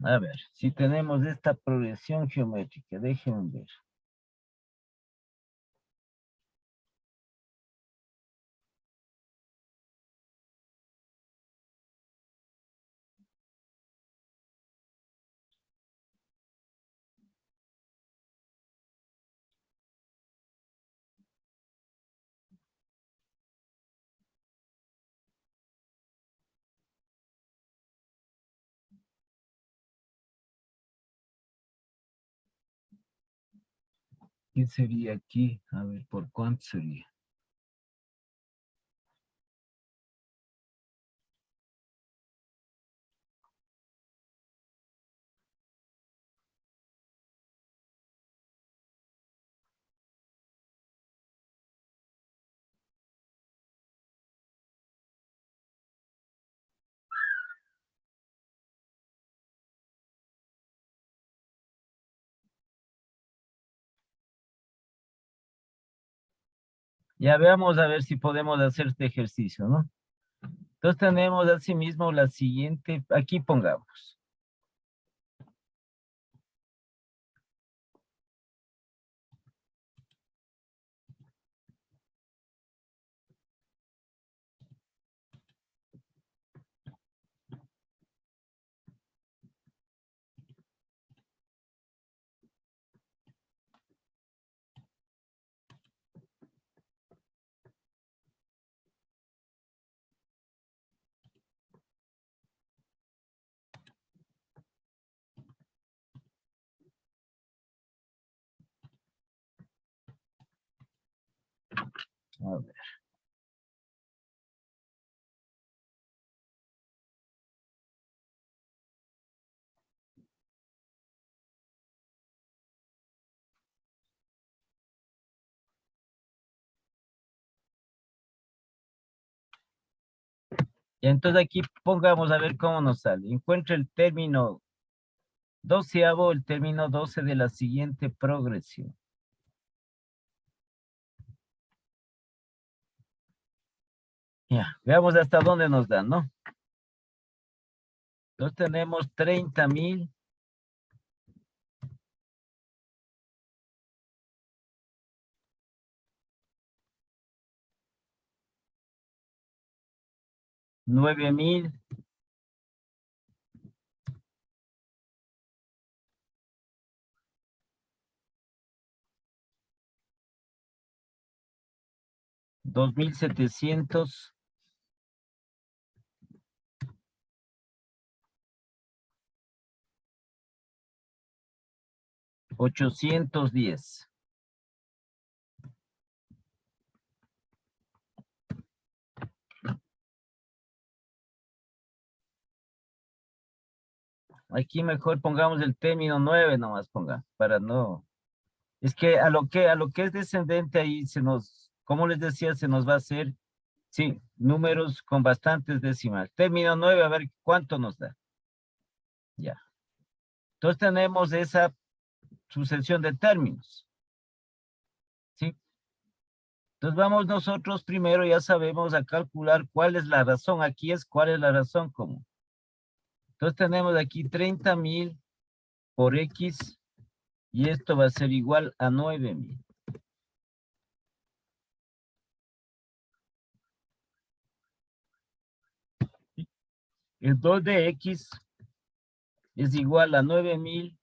A ver, si tenemos esta progresión geométrica, déjenme ver. ¿Qué sería aquí? A ver, ¿por cuánto sería? Ya veamos a ver si podemos hacer este ejercicio, ¿no? Entonces tenemos asimismo la siguiente, aquí pongamos. A ver. Y entonces aquí pongamos a ver cómo nos sale. Encuentra el término 12avo, el término 12 de la siguiente progresión. Ya, veamos hasta dónde nos dan, ¿no? Entonces tenemos 30,000. $9,000. $2,700. $810. Aquí mejor pongamos el término 9 nomás ponga, para no. Es que a lo que es descendente ahí se nos, como les decía, se nos va a hacer, sí, números con bastantes décimas. Término 9, a ver cuánto nos da. Ya. Entonces tenemos esa sucesión de términos. ¿Sí? Entonces vamos nosotros primero, ya sabemos a calcular cuál es la razón. Aquí es cuál es la razón común. Entonces tenemos aquí 30,000 por X y esto va a ser igual a 9,000. El 2 de X es igual a 9,000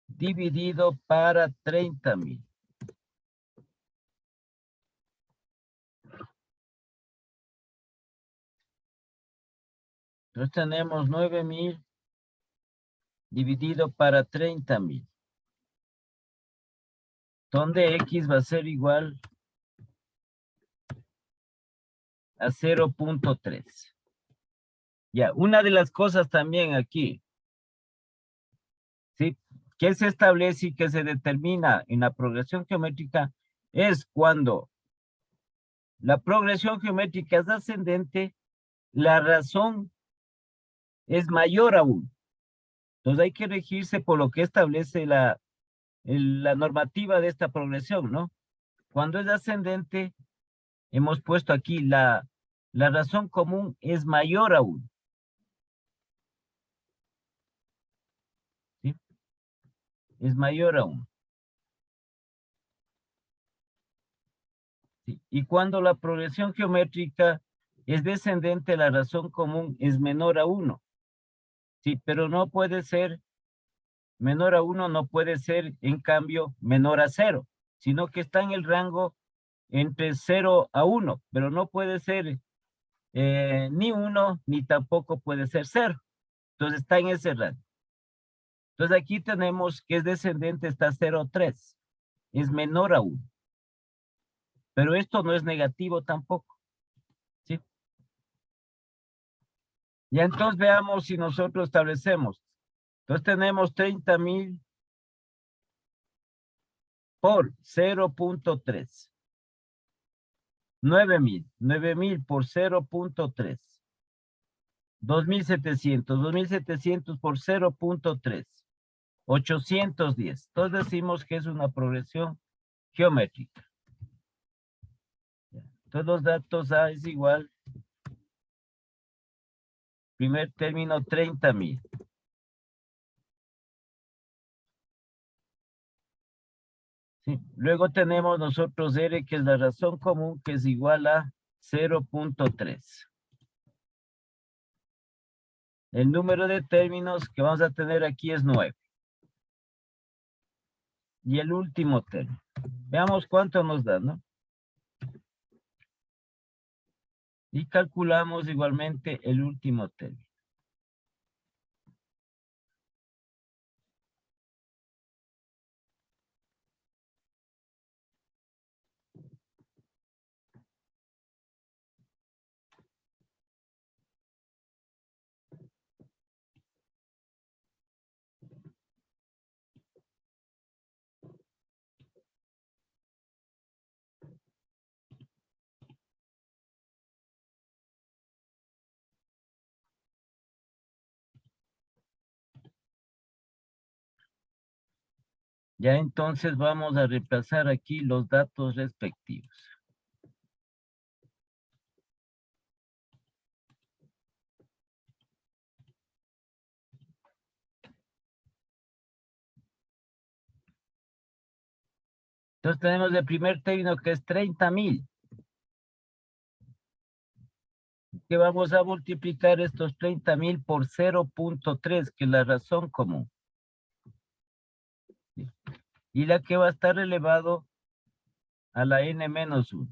dividido para 30,000. Entonces tenemos 9,000 dividido para 30,000. Donde X va a ser igual a 0.3. Ya, una de las cosas también aquí, ¿sí? Que se establece y que se determina en la progresión geométrica es cuando la progresión geométrica es ascendente, la razón es mayor aún. Entonces hay que regirse por lo que establece la normativa de esta progresión, ¿no? Cuando es ascendente, hemos puesto aquí la razón común es mayor aún. ¿Sí? Es mayor aún. ¿Sí? Y cuando la progresión geométrica es descendente, la razón común es menor a 1. Sí, pero no puede ser menor a 1, no puede ser, en cambio, menor a 0, sino que está en el rango entre 0 a 1, pero no puede ser ni 1, ni tampoco puede ser 0. Entonces está en ese rango. Entonces aquí tenemos que es descendente, está 0,3. Es menor a 1. Pero esto no es negativo tampoco. ¿Sí? Y entonces veamos si nosotros establecemos. Entonces tenemos 30,000 por 0,3. 9,000 por 0,3. 2,700 por 0,3. 810. Entonces decimos que es una progresión geométrica. Entonces los datos A es igual. Primer término 30,000. ¿Sí? Luego tenemos nosotros R, que es la razón común, que es igual a 0,3. El número de términos que vamos a tener aquí es 9. Y el último término. Veamos cuánto nos da, ¿no? Y calculamos igualmente el último término. Ya entonces vamos a reemplazar aquí los datos respectivos. Entonces tenemos el primer término que es 30,000. Que vamos a multiplicar estos 30,000 por 0,3, que es la razón común. Y la que va a estar elevado a la n-1.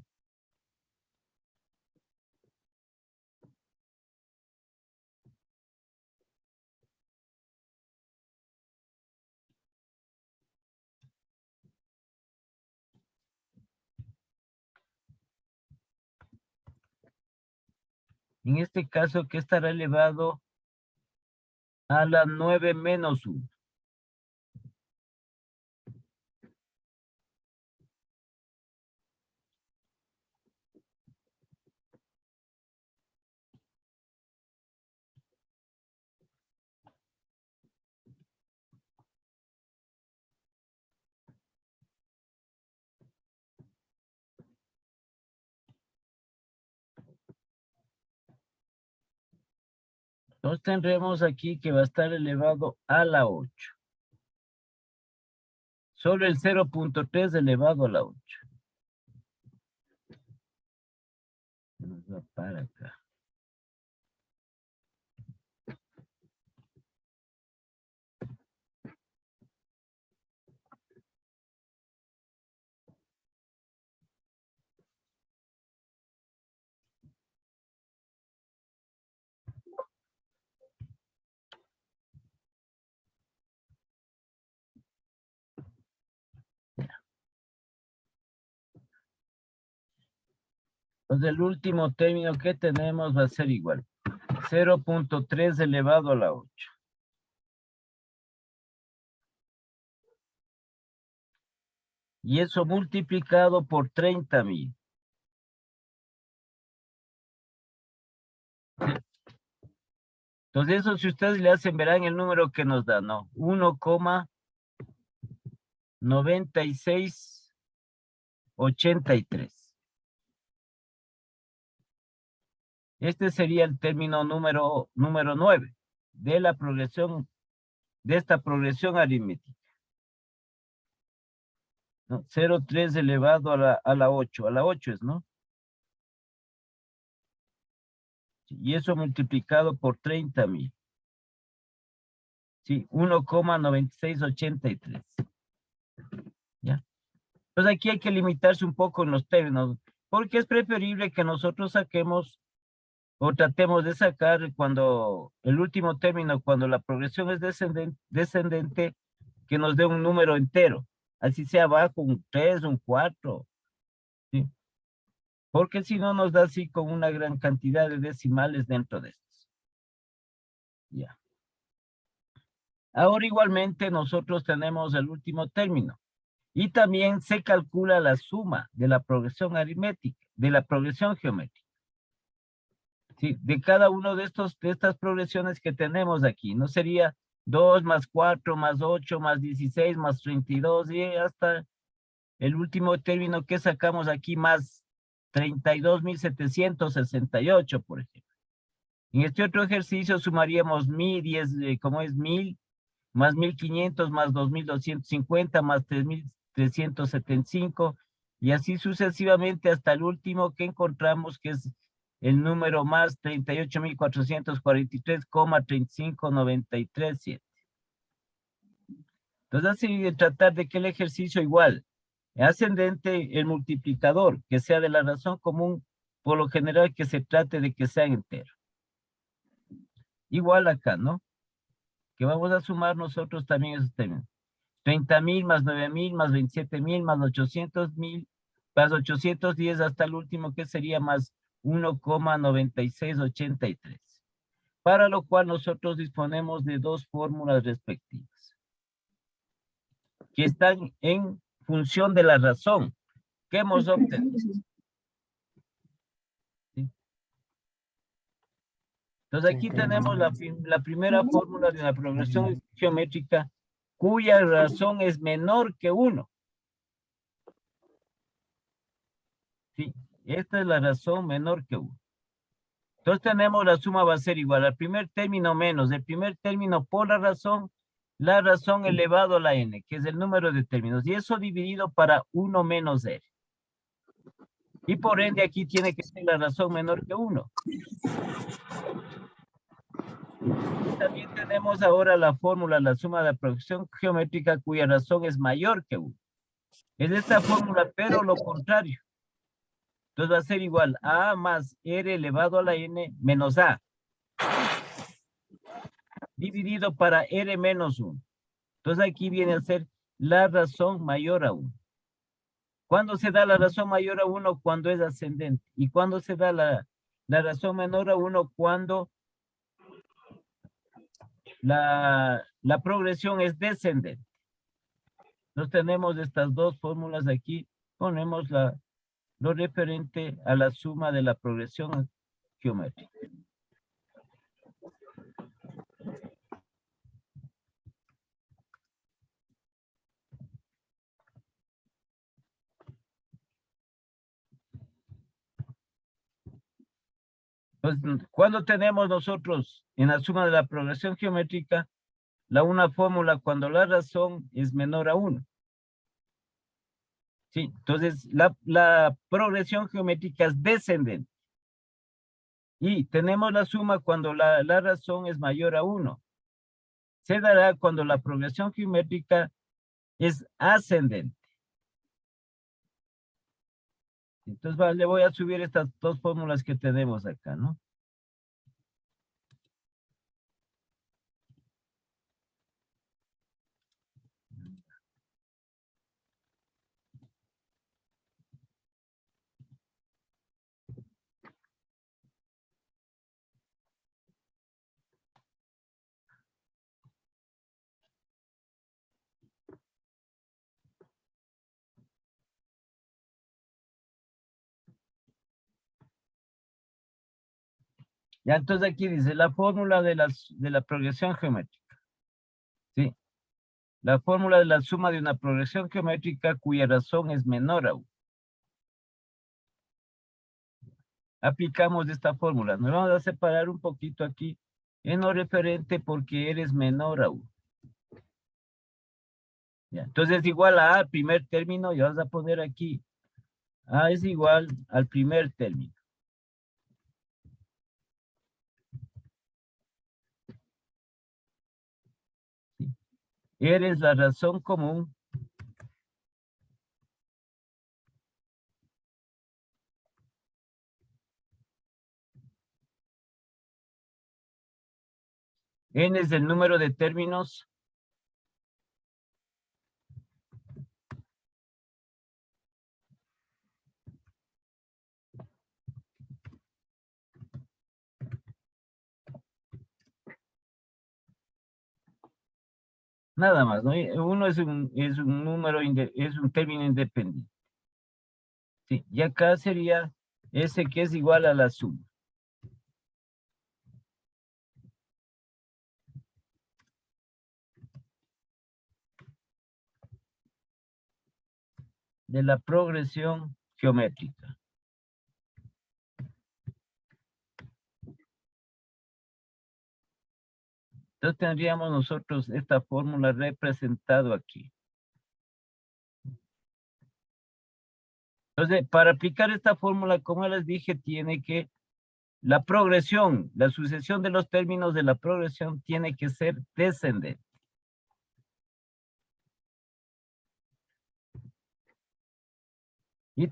En este caso, que estará elevado a la 9-1. Entonces tendremos aquí que va a estar elevado a la 8. Solo el 0,3 elevado a la 8. Nos va para acá. Entonces el último término que tenemos va a ser igual. 0,3 elevado a la 8. Y eso multiplicado por 30,000. Entonces eso si ustedes le hacen verán el número que nos da, ¿no? 1,9683. Este sería el término número 9 de la progresión, de esta progresión aritmética. ¿No? 0,3 elevado a la 8. A la 8 es, ¿no? Y eso multiplicado por 30,000. Sí, 1,9683. ¿Ya? Pues aquí hay que limitarse un poco en los términos, porque es preferible que nosotros saquemos o tratemos de sacar cuando el último término, cuando la progresión es descendente, que nos dé un número entero, así sea bajo, un 3, un 4, ¿sí? Porque si no nos da así con una gran cantidad de decimales dentro de estos. Ya. Ahora igualmente nosotros tenemos el último término. Y también se calcula la suma de la progresión aritmética, de la progresión geométrica. ¿Sí? De cada uno de estas progresiones que tenemos aquí. No sería 2 más 4 más 8 más 16 más 32 y hasta el último término que sacamos aquí más 32.768, por ejemplo. En este otro ejercicio sumaríamos 1010, como es 1000, más 1500, más 2250, más 3375, y así sucesivamente hasta el último que encontramos, que es el número más 38.443,35937. Entonces, así tratar de que el ejercicio igual, ascendente el multiplicador, que sea de la razón común, por lo general que se trate de que sea entero. Igual acá, ¿no? Que vamos a sumar nosotros también esos términos. 30.000 más 9.000 más 27.000 más 800.000 más 810 hasta el último que sería más 1,9683. Para lo cual nosotros disponemos de dos fórmulas respectivas, que están en función de la razón que hemos obtenido. ¿Sí? Entonces aquí tenemos la primera fórmula de una progresión geométrica cuya razón es menor que 1. Sí, esta es la razón menor que 1. Entonces tenemos la suma va a ser igual al primer término menos el primer término por la razón elevado a la n, que es el número de términos, y eso dividido para 1 menos r. Y por ende aquí tiene que ser la razón menor que 1. También tenemos ahora la fórmula, la suma de la progresión geométrica cuya razón es mayor que 1. Es esta fórmula, pero lo contrario. Entonces va a ser igual a más r elevado a la n menos a, dividido para r menos 1. Entonces aquí viene a ser la razón mayor a 1. ¿Cuándo se da la razón mayor a 1? Cuando es ascendente. ¿Y cuándo se da la razón menor a 1? Cuando la progresión es descendente. Entonces tenemos estas dos fórmulas aquí. Ponemos lo referente a la suma de la progresión geométrica. Entonces, cuando tenemos nosotros en la suma de la progresión geométrica, una fórmula cuando la razón es menor a 1. Sí, entonces la progresión geométrica es descendente. Y tenemos la suma cuando la razón es mayor a 1. Se dará cuando la progresión geométrica es ascendente. Entonces le voy a subir estas dos fórmulas que tenemos acá, ¿no? Ya, entonces aquí dice la fórmula de la progresión geométrica. ¿Sí? La fórmula de la suma de una progresión geométrica cuya razón es menor a 1. Aplicamos esta fórmula. Nos vamos a separar un poquito aquí en lo referente porque eres menor a 1. Ya, entonces es igual a al primer término y vas a poner aquí A es igual al primer término. ¿Sí? Eres la razón común N es el número de términos nada más, ¿no? Uno es un número, es un término independiente. Sí, y acá sería S que es igual a la suma. De la progresión geométrica. Entonces tendríamos nosotros esta fórmula representado aquí. Entonces, para aplicar esta fórmula, como les dije, tiene que la progresión, la sucesión de los términos de la progresión tiene que ser descendente. Y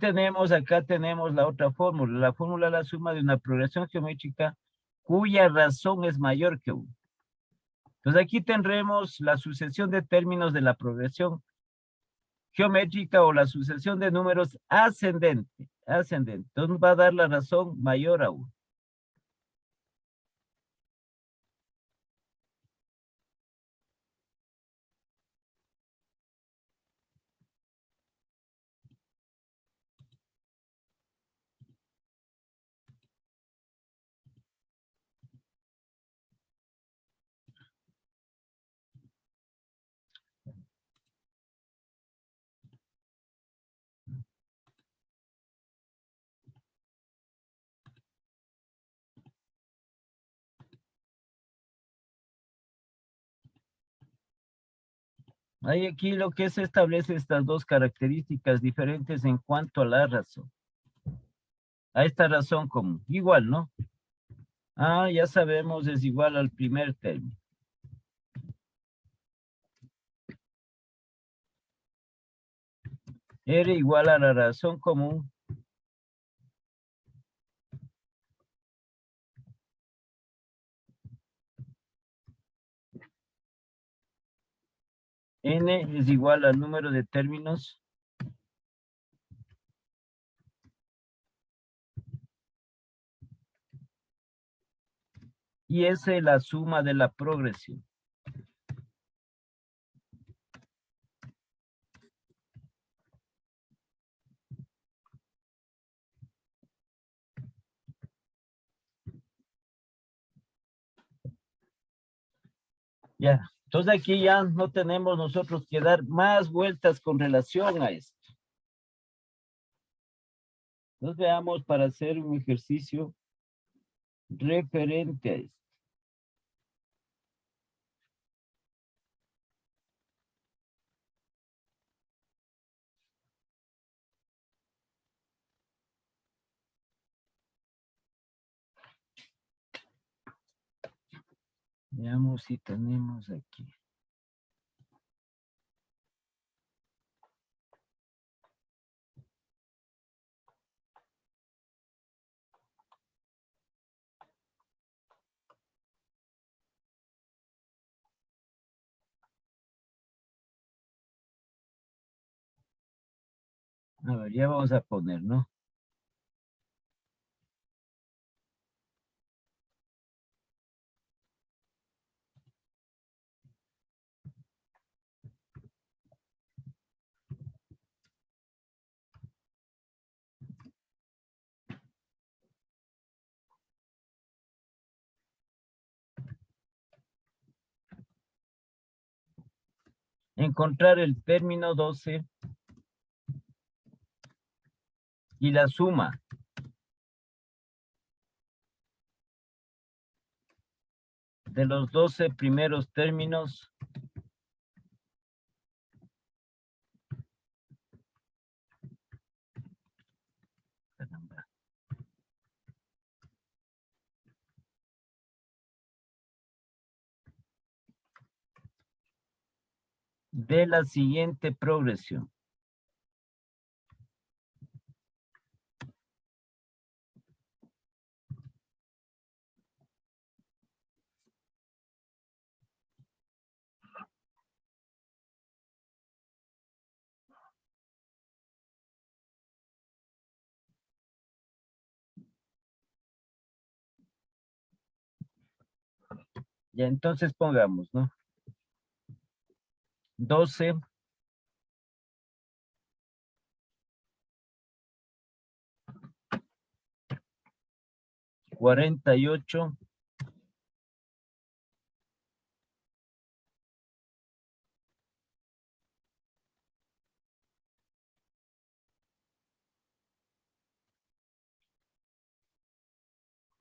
acá tenemos la otra fórmula, la fórmula de la suma de una progresión geométrica cuya razón es mayor que 1. Entonces aquí tendremos la sucesión de términos de la progresión geométrica o la sucesión de números ascendente. Entonces va a dar la razón mayor a 1. Ahí aquí lo que se establece estas dos características diferentes en cuanto a la razón. A esta razón común. Igual, ¿no? Ah, ya sabemos, es igual al primer término. R igual a la razón común. N es igual al número de términos. Y S es la suma de la progresión. Ya, entonces aquí ya no tenemos nosotros que dar más vueltas con relación a esto. Entonces veamos para hacer un ejercicio referente a esto. Veamos si tenemos aquí. A ver, ya vamos a poner, ¿no? Encontrar el término 12 y la suma de los 12 primeros términos caramba, de la siguiente progresión. Ya, entonces pongamos, ¿no? 12 48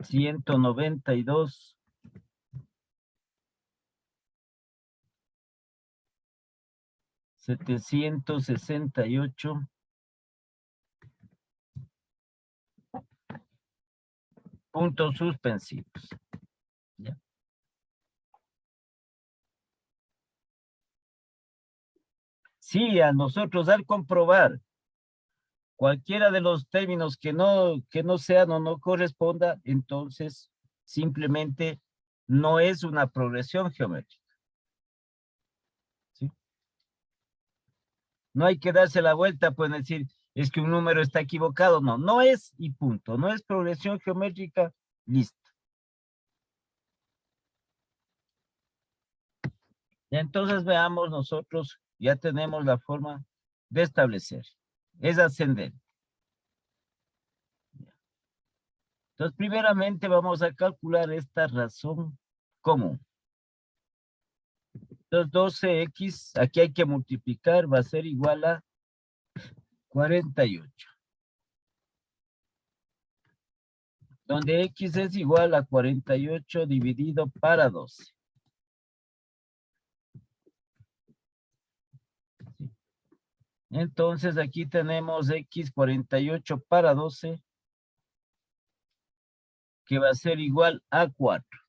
192 768 puntos suspensivos. ¿Ya? Sí, a nosotros al comprobar cualquiera de los términos que no sean o no corresponda, entonces simplemente no es una progresión geométrica. ¿Sí? No hay que darse la vuelta, pueden decir, es que un número está equivocado. No, no es y punto. No es progresión geométrica, listo. Y entonces veamos nosotros, ya tenemos la forma de establecer. Es ascendente. Entonces, primeramente vamos a calcular esta razón común. Entonces, 12x, aquí hay que multiplicar, va a ser igual a 48. Donde x es igual a 48 dividido para 12. Entonces, aquí tenemos x 48 para 12, que va a ser igual a 4.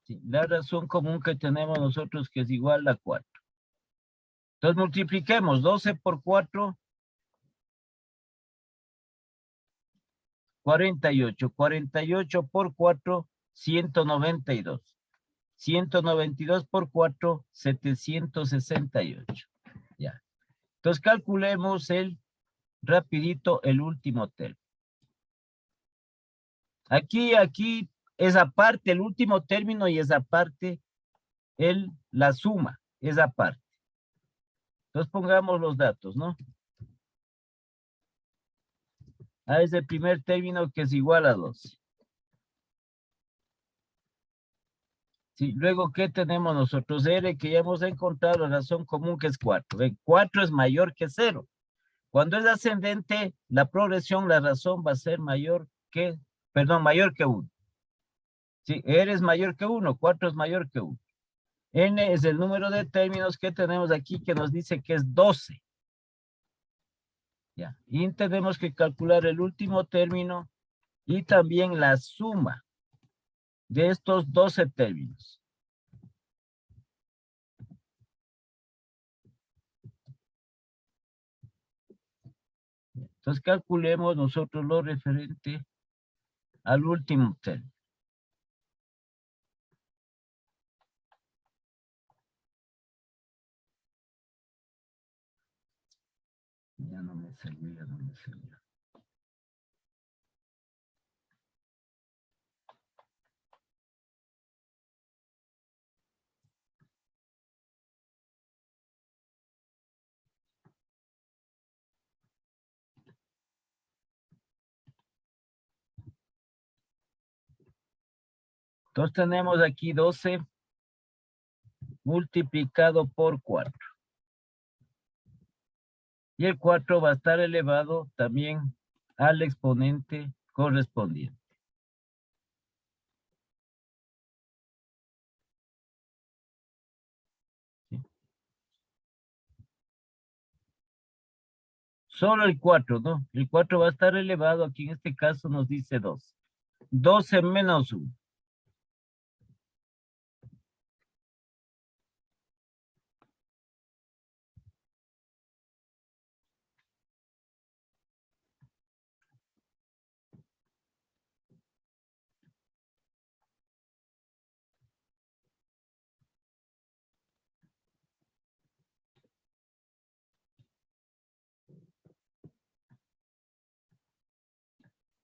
Sí, la razón común que tenemos nosotros que es igual a 4. Entonces multipliquemos 12 por 4, 48. 48 por 4, 192. 192 por 4, 768. Ya. Entonces calculemos rapidito el último término. Aquí es aparte el último término y es aparte la suma, es aparte. Entonces pongamos los datos, ¿no? A es el primer término que es igual a 12. Sí, luego, ¿qué tenemos nosotros? R, que ya hemos encontrado la razón común que es 4. ¿Ven? 4 es mayor que 0. Cuando es ascendente, la progresión, la razón va a ser mayor que 1. Sí, R es mayor que 1, 4 es mayor que 1. N es el número de términos que tenemos aquí que nos dice que es 12. Ya. Y tenemos que calcular el último término y también la suma de estos 12 términos. Entonces calculemos nosotros lo referente al último término. Ya no me salió, ya no me salió. Entonces tenemos aquí 12 multiplicado por 4. Y el 4 va a estar elevado también al exponente correspondiente. ¿Sí? Solo el 4, ¿no? El 4 va a estar elevado, aquí en este caso nos dice 12. 12 menos 1.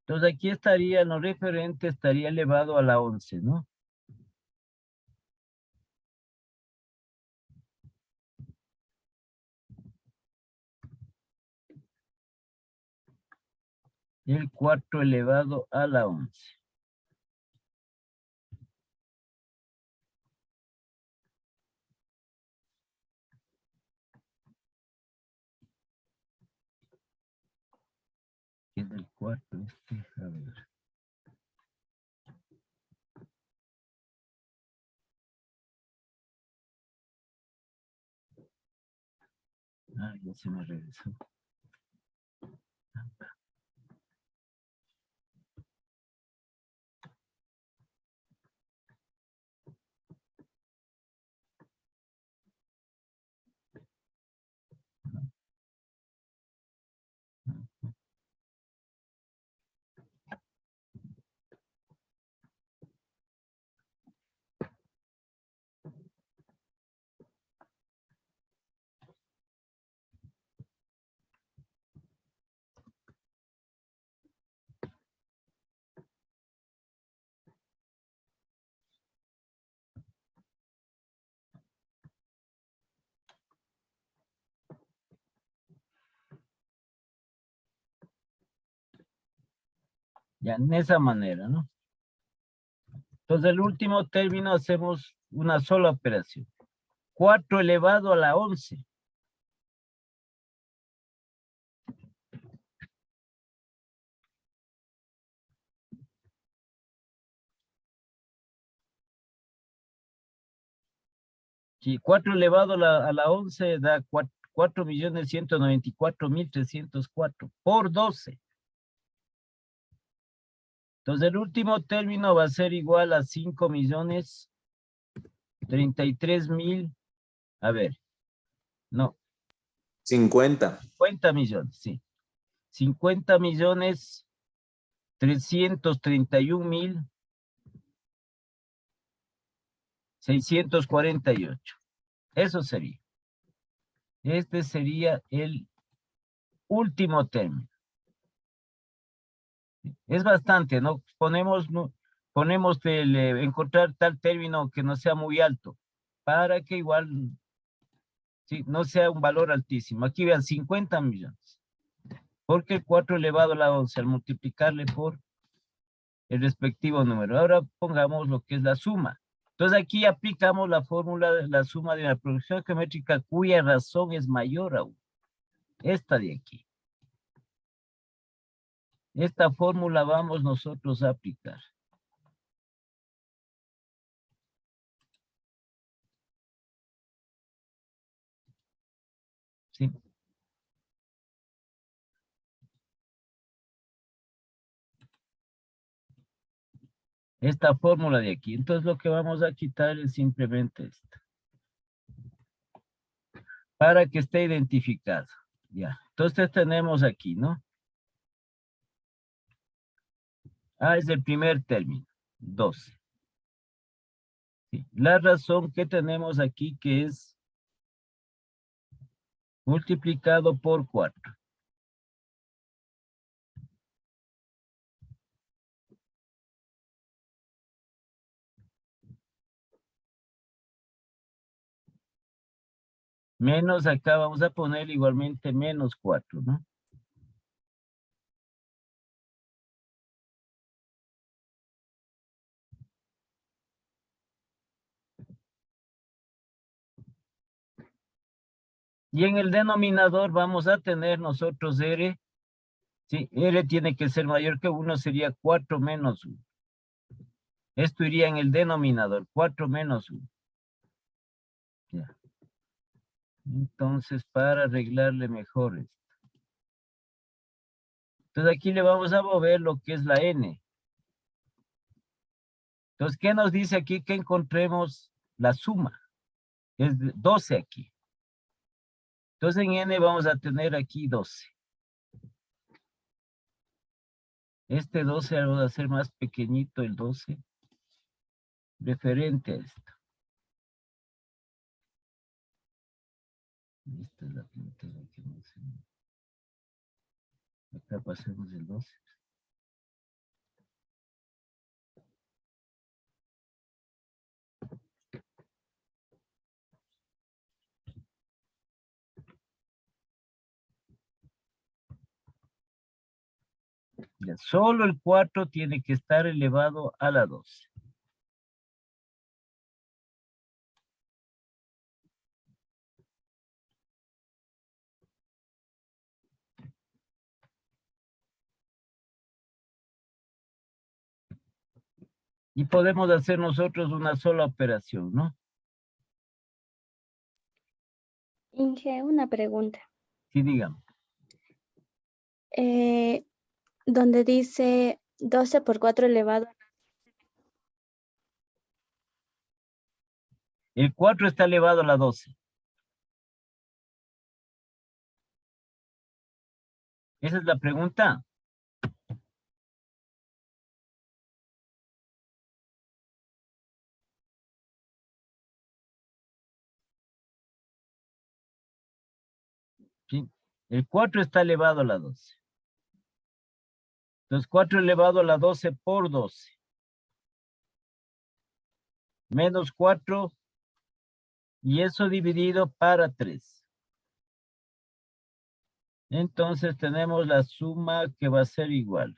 Entonces aquí estaría, lo referente estaría elevado a la 11, ¿no? El 4 elevado a la 11. ¿Qué es el 4? A ver. Ah, ya se me regresó. Ya, en esa manera, ¿no? Entonces, el último término hacemos una sola operación. 4 elevado a la 11. Si 4 elevado a la 11 da 4.194.304 por 12. Entonces, el último término va a ser igual a 5.033.000. A ver, no, 50. 50 millones, sí. 50.331.648. Eso sería. Este sería el último término. Es bastante, ¿no? Ponemos encontrar tal término que no sea muy alto, para que igual, sí, no sea un valor altísimo. Aquí vean, 50 millones. Porque el 4 elevado a la 11, al multiplicarle por el respectivo número. Ahora pongamos lo que es la suma. Entonces aquí aplicamos la fórmula de la suma de una producción geométrica cuya razón es mayor a 1. Esta de aquí. Esta fórmula vamos nosotros a aplicar. ¿Sí? Esta fórmula de aquí. Entonces lo que vamos a quitar es simplemente esta. Para que esté identificado. Ya. Entonces tenemos aquí, ¿no? Ah, es el primer término. 12. Sí. La razón que tenemos aquí que es multiplicado por 4. Menos acá vamos a poner igualmente menos 4, ¿no? Y en el denominador vamos a tener nosotros R. Sí, R tiene que ser mayor que 1, sería 4 menos 1. Esto iría en el denominador, 4 menos 1. Ya. Entonces, para arreglarle mejor esto. Entonces, aquí le vamos a mover lo que es la N. Entonces, ¿qué nos dice aquí? Que encontremos la suma. Es 12 aquí. Entonces, en N vamos a tener aquí 12. Este 12 va a ser más pequeñito, el 12. Referente a esto. Esta es la pantalla que no se... Acá pasemos el 12. Ya, solo el 4 tiene que estar elevado a la 12. Y podemos hacer nosotros una sola operación, ¿no? Inge, una pregunta. Sí, digamos. Donde dice 12 por 4 elevado. El 4 está elevado a la 12. Esa es la pregunta. ¿Sí? El 4 está elevado a la 12. Entonces 4 elevado a la 12 por 12. Menos 4. Y eso dividido para 3. Entonces tenemos la suma que va a ser igual.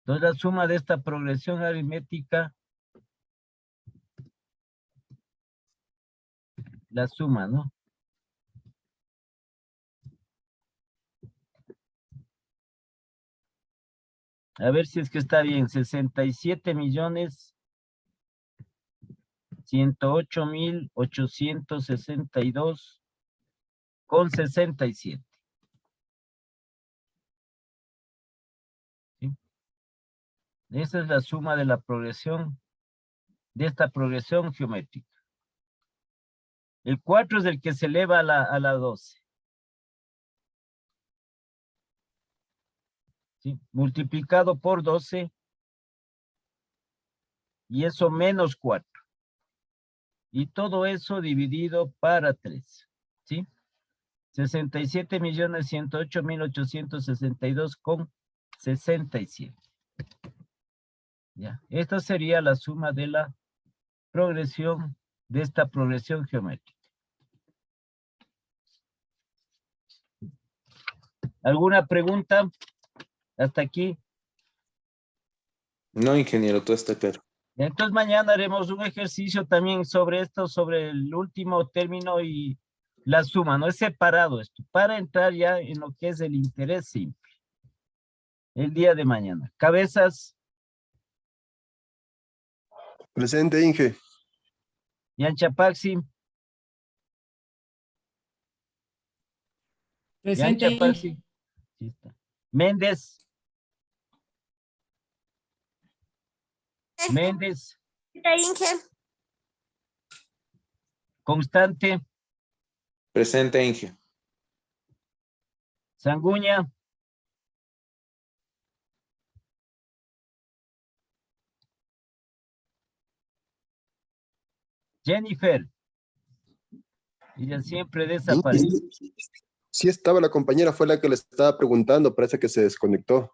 Entonces la suma de esta progresión aritmética, la suma, ¿no? A ver si es que está bien. 67.108.862,67. ¿Sí? Esa es la suma de la progresión, de esta progresión geométrica. El 4 es el que se eleva a la 12. ¿Sí? Multiplicado por 12. Y eso menos 4. Y todo eso dividido para 3. ¿Sí? 67.108.862,67. Ya. Esta sería la suma de la progresión, de esta progresión geométrica. ¿Alguna pregunta? Hasta aquí. No, ingeniero, todo está claro. Entonces mañana haremos un ejercicio también sobre esto, sobre el último término y la suma. No es separado esto, para entrar ya en lo que es el interés simple. El día de mañana. Cabezas. Presente, Inge. Yanchapaxi. Presente, Yanchapaxi. Inge. Sí está. Méndez. Méndez. Inge. Constante. Presente, Inge. Sanguña. Jennifer. Ella siempre desaparece. Inge, sí estaba la compañera, fue la que le estaba preguntando, parece que se desconectó.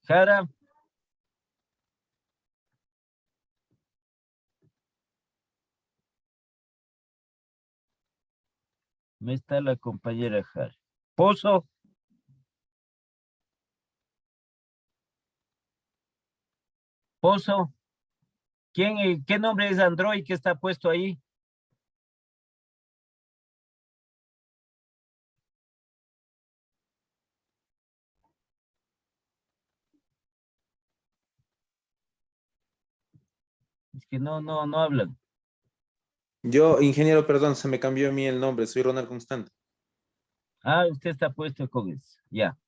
Jara. No está la compañera Jara. Pozo. Pozo. ¿Qué nombre es Android que está puesto ahí? Es que no hablan. Yo, ingeniero, perdón, se me cambió a mí el nombre. Soy Ronald Constante. Ah, usted está puesto con eso. Ya.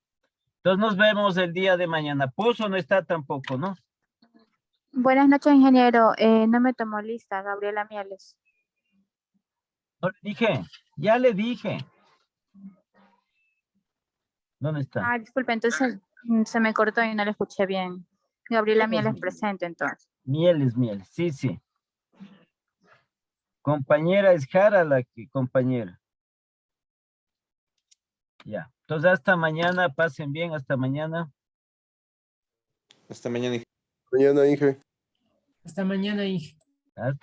Entonces nos vemos el día de mañana. Pozo no está tampoco, ¿no? Buenas noches, ingeniero. No me tomó lista, Gabriela Mieles. No le dije, ya le dije. ¿Dónde está? Ah, disculpe, entonces se me cortó y no le escuché bien. Gabriela Mieles presente, entonces. Mieles. Sí, sí. Compañera es Jara la que compañera. Ya. Entonces hasta mañana, pasen bien, hasta mañana. Hasta mañana, ingeniero. Mañana, Inge. Hasta mañana, Inge. Hasta